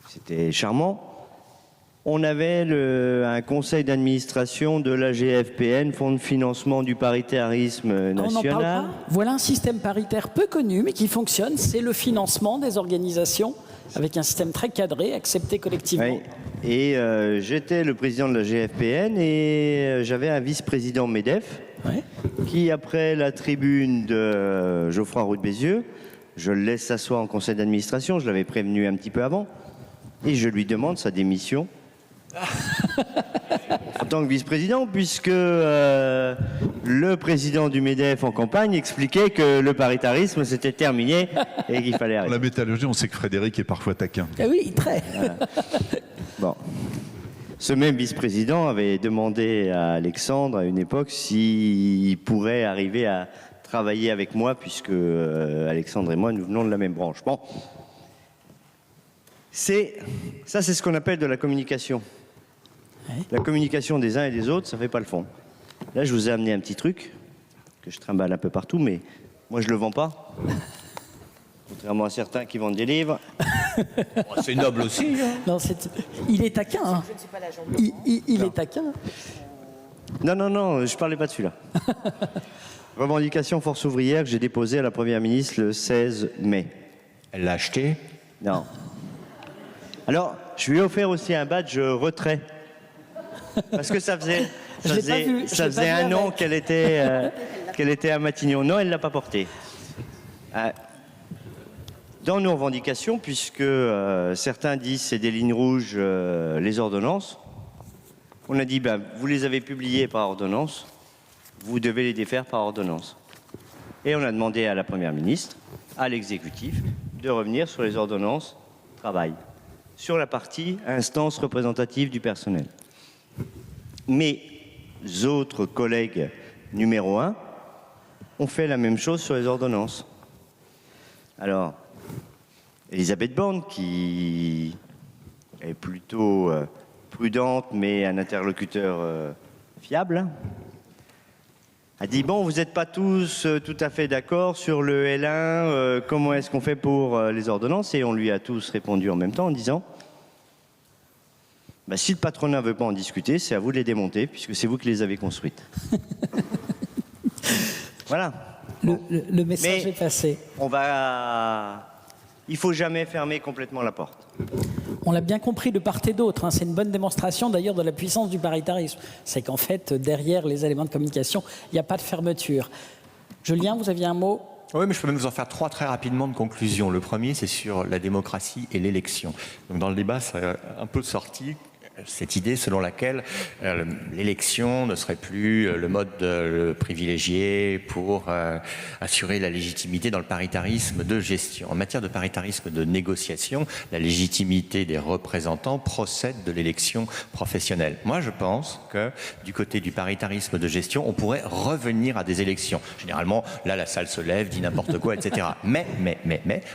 C'était charmant. On avait un conseil d'administration de la GFPN, Fonds de financement du paritarisme national. On n'en parle pas. Voilà un système paritaire peu connu, mais qui fonctionne. C'est le financement des organisations avec un système très cadré, accepté collectivement. Oui. Et j'étais le président de la GFPN et j'avais un vice-président MEDEF qui, après la tribune de Geoffroy Roux de Bézieux, je le laisse s'asseoir en conseil d'administration, je l'avais prévenu un petit peu avant, et je lui demande sa démission en tant que vice-président, puisque le président du MEDEF en campagne expliquait que le paritarisme c'était terminé et qu'il fallait arrêter. Dans la métallurgie, on sait que Frédéric est parfois taquin. Ah oui, très. Bon. Ce même vice-président avait demandé à Alexandre à une époque s'il pourrait arriver à travaillé avec moi, puisque Alexandre et moi, nous venons de la même branche. Bon. C'est ce qu'on appelle de la communication. La communication des uns et des autres, ça ne fait pas le fond. Là, je vous ai amené un petit truc que je trimballe un peu partout, mais moi, je ne le vends pas. Contrairement à certains qui vendent des livres. Oh, c'est noble aussi. Hein. Non, il est taquin. Hein. Il est taquin. Non, je ne parlais pas de celui-là. Revendication force ouvrière que j'ai déposée à la Première ministre le 16 mai. Elle l'a acheté? Non. Alors, je lui ai offert aussi un badge retrait. Parce que ça faisait un an qu'elle était à Matignon. Non, elle ne l'a pas porté. Dans nos revendications, puisque certains disent c'est des lignes rouges, les ordonnances, on a dit vous les avez publiées par ordonnance, vous devez les défaire par ordonnance. Et on a demandé à la Première ministre, à l'exécutif, de revenir sur les ordonnances travail, sur la partie instance représentative du personnel. Mes autres collègues numéro 1 ont fait la même chose sur les ordonnances. Alors, Elisabeth Borne, qui est plutôt prudente, mais un interlocuteur fiable, a dit, bon, vous n'êtes pas tous tout à fait d'accord sur le L1, comment est-ce qu'on fait pour les ordonnances? Et on lui a tous répondu en même temps en disant, si le patronat ne veut pas en discuter, c'est à vous de les démonter, puisque c'est vous qui les avez construites. Voilà. Le message est passé. Il ne faut jamais fermer complètement la porte. On l'a bien compris de part et d'autre. Hein. C'est une bonne démonstration d'ailleurs de la puissance du paritarisme. C'est qu'en fait, derrière les éléments de communication, il n'y a pas de fermeture. Julien, vous aviez un mot ? Oui, mais je peux même vous en faire 3 très rapidement de conclusion. Le premier, c'est sur la démocratie et l'élection. Donc dans le débat, ça a un peu sorti cette idée selon laquelle l'élection ne serait plus le mode privilégié pour assurer la légitimité dans le paritarisme de gestion. En matière de paritarisme de négociation, la légitimité des représentants procède de l'élection professionnelle. Moi, je pense que du côté du paritarisme de gestion, on pourrait revenir à des élections. Généralement, là, la salle se lève, dit n'importe quoi, etc. Mais,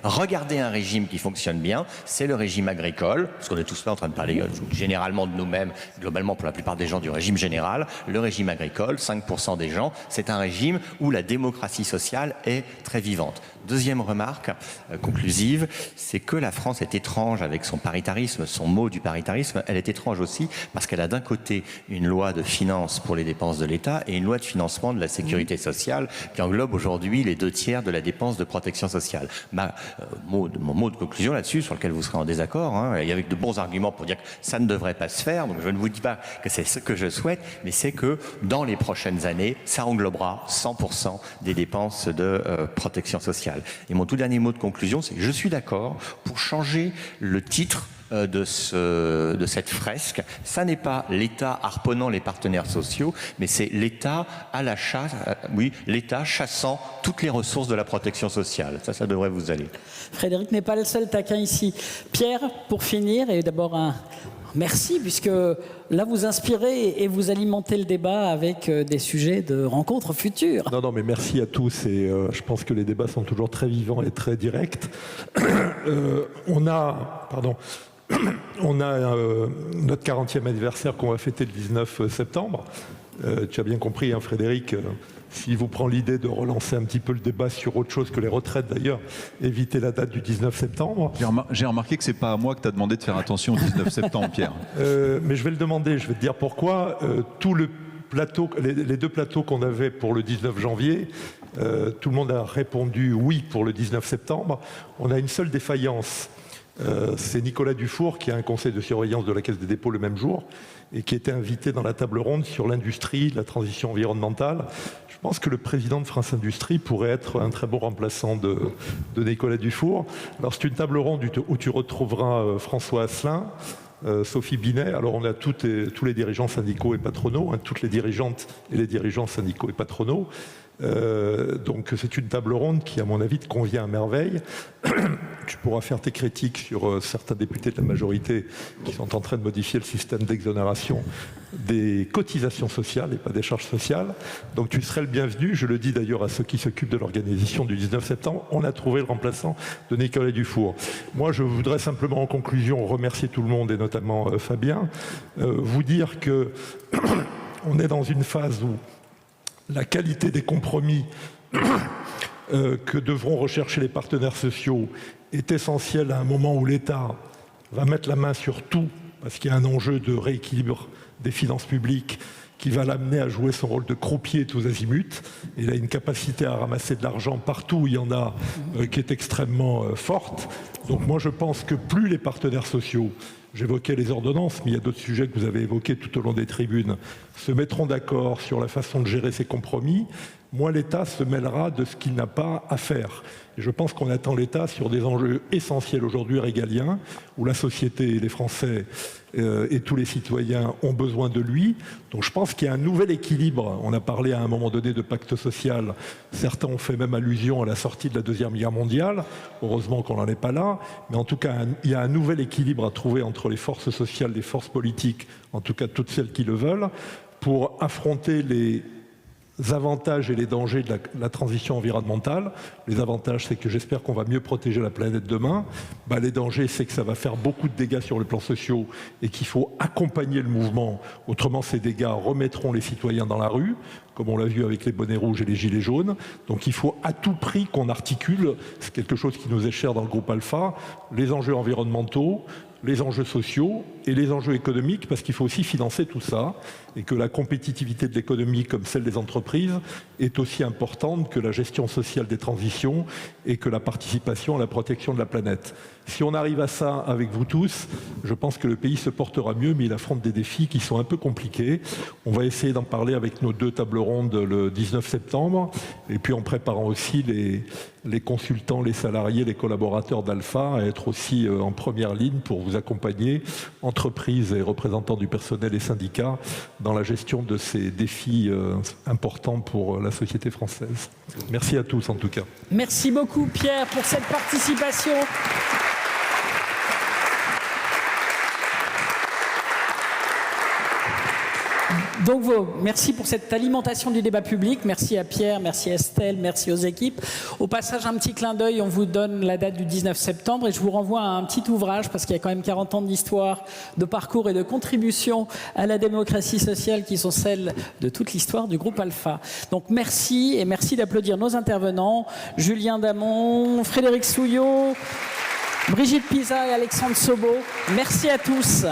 regardez un régime qui fonctionne bien, c'est le régime agricole, parce qu'on est tous là en train de parler généralement de nous-mêmes, globalement pour la plupart des gens du régime général. Le régime agricole, 5% des gens, c'est un régime où la démocratie sociale est très vivante. Deuxième remarque conclusive, c'est que la France est étrange avec son paritarisme, son mot du paritarisme. Elle est étrange aussi parce qu'elle a d'un côté une loi de finances pour les dépenses de l'État et une loi de financement de la sécurité sociale qui englobe aujourd'hui les 2/3 de la dépense de protection sociale. Mon mot de conclusion là-dessus, sur lequel vous serez en désaccord, et avec de bons arguments pour dire que ça ne devrait pas se faire, donc je ne vous dis pas que c'est ce que je souhaite, mais c'est que dans les prochaines années, ça englobera 100% des dépenses de protection sociale. Et mon tout dernier mot de conclusion, c'est que je suis d'accord pour changer le titre de cette fresque. Ça n'est pas l'État harponnant les partenaires sociaux, mais c'est l'État à la chasse, l'État chassant toutes les ressources de la protection sociale. Ça devrait vous aller. Frédéric n'est pas le seul taquin ici. Pierre, pour finir, et d'abord un merci, puisque là vous inspirez et vous alimentez le débat avec des sujets de rencontres futures. Non, mais merci à tous et je pense que les débats sont toujours très vivants et très directs. On a notre 40e anniversaire qu'on va fêter le 19 septembre. Tu as bien compris, Frédéric, s'il vous prend l'idée de relancer un petit peu le débat sur autre chose que les retraites d'ailleurs, évitez la date du 19 septembre. J'ai remarqué que c'est pas à moi que tu as demandé de faire attention au 19 septembre, Pierre. Mais je vais le demander, je vais te dire pourquoi. Tout le plateau, les 2 plateaux qu'on avait pour le 19 janvier, tout le monde a répondu oui pour le 19 septembre. On a une seule défaillance. C'est Nicolas Dufour qui a un conseil de surveillance de la Caisse des dépôts le même jour et qui était invité dans la table ronde sur l'industrie, la transition environnementale. Je pense que le président de France Industrie pourrait être un très bon remplaçant de Nicolas Dufour. Alors c'est une table ronde où tu retrouveras François Asselin, Sophie Binet. Alors on a tous les dirigeants syndicaux et patronaux, toutes les dirigeantes et les dirigeants syndicaux et patronaux. Donc c'est une table ronde qui, à mon avis, te convient à merveille. Tu pourras faire tes critiques sur certains députés de la majorité qui sont en train de modifier le système d'exonération des cotisations sociales et pas des charges sociales. Donc tu serais le bienvenu. Je le dis d'ailleurs à ceux qui s'occupent de l'organisation du 19 septembre. On a trouvé le remplaçant de Nicolas Dufour. Moi, je voudrais simplement en conclusion remercier tout le monde et notamment Fabien, vous dire que on est dans une phase où la qualité des compromis que devront rechercher les partenaires sociaux est essentielle à un moment où l'État va mettre la main sur tout, parce qu'il y a un enjeu de rééquilibre des finances publiques qui va l'amener à jouer son rôle de croupier tous azimuts. Il a une capacité à ramasser de l'argent partout où il y en a qui est extrêmement forte. Donc moi je pense que plus les partenaires sociaux, j'évoquais les ordonnances, mais il y a d'autres sujets que vous avez évoqués tout au long des tribunes, se mettront d'accord sur la façon de gérer ces compromis, moins l'État se mêlera de ce qu'il n'a pas à faire. Et je pense qu'on attend l'État sur des enjeux essentiels aujourd'hui régaliens, où la société, les Français et tous les citoyens ont besoin de lui. Donc je pense qu'il y a un nouvel équilibre. On a parlé à un moment donné de pacte social. Certains ont fait même allusion à la sortie de la Deuxième Guerre mondiale. Heureusement qu'on n'en est pas là. Mais en tout cas, il y a un nouvel équilibre à trouver entre les forces sociales, les forces politiques, en tout cas toutes celles qui le veulent, pour affronter les avantages et les dangers de la transition environnementale. Les avantages, c'est que j'espère qu'on va mieux protéger la planète demain. Les dangers, c'est que ça va faire beaucoup de dégâts sur le plan social et qu'il faut accompagner le mouvement. Autrement, ces dégâts remettront les citoyens dans la rue, comme on l'a vu avec les bonnets rouges et les gilets jaunes. Donc il faut à tout prix qu'on articule, c'est quelque chose qui nous est cher dans le groupe Alpha, les enjeux environnementaux, les enjeux sociaux et les enjeux économiques, parce qu'il faut aussi financer tout ça, et que la compétitivité de l'économie comme celle des entreprises est aussi importante que la gestion sociale des transitions et que la participation à la protection de la planète. Si on arrive à ça avec vous tous, je pense que le pays se portera mieux, mais il affronte des défis qui sont un peu compliqués. On va essayer d'en parler avec nos 2 tables rondes le 19 septembre, et puis en préparant aussi les consultants, les salariés, les collaborateurs d'Alpha à être aussi en première ligne pour vous accompagner, entreprises et représentants du personnel et syndicats, dans la gestion de ces défis importants pour la société française. Merci à tous en tout cas. Merci beaucoup Pierre pour cette participation. Donc, merci pour cette alimentation du débat public. Merci à Pierre, merci à Estelle, merci aux équipes. Au passage, un petit clin d'œil, on vous donne la date du 19 septembre et je vous renvoie à un petit ouvrage parce qu'il y a quand même 40 ans d'histoire, de parcours et de contribution à la démocratie sociale qui sont celles de toute l'histoire du groupe Alpha. Donc, merci et merci d'applaudir nos intervenants, Julien Damon, Frédéric Souillot, Brigitte Pisa et Alexandre Sobo. Merci à tous.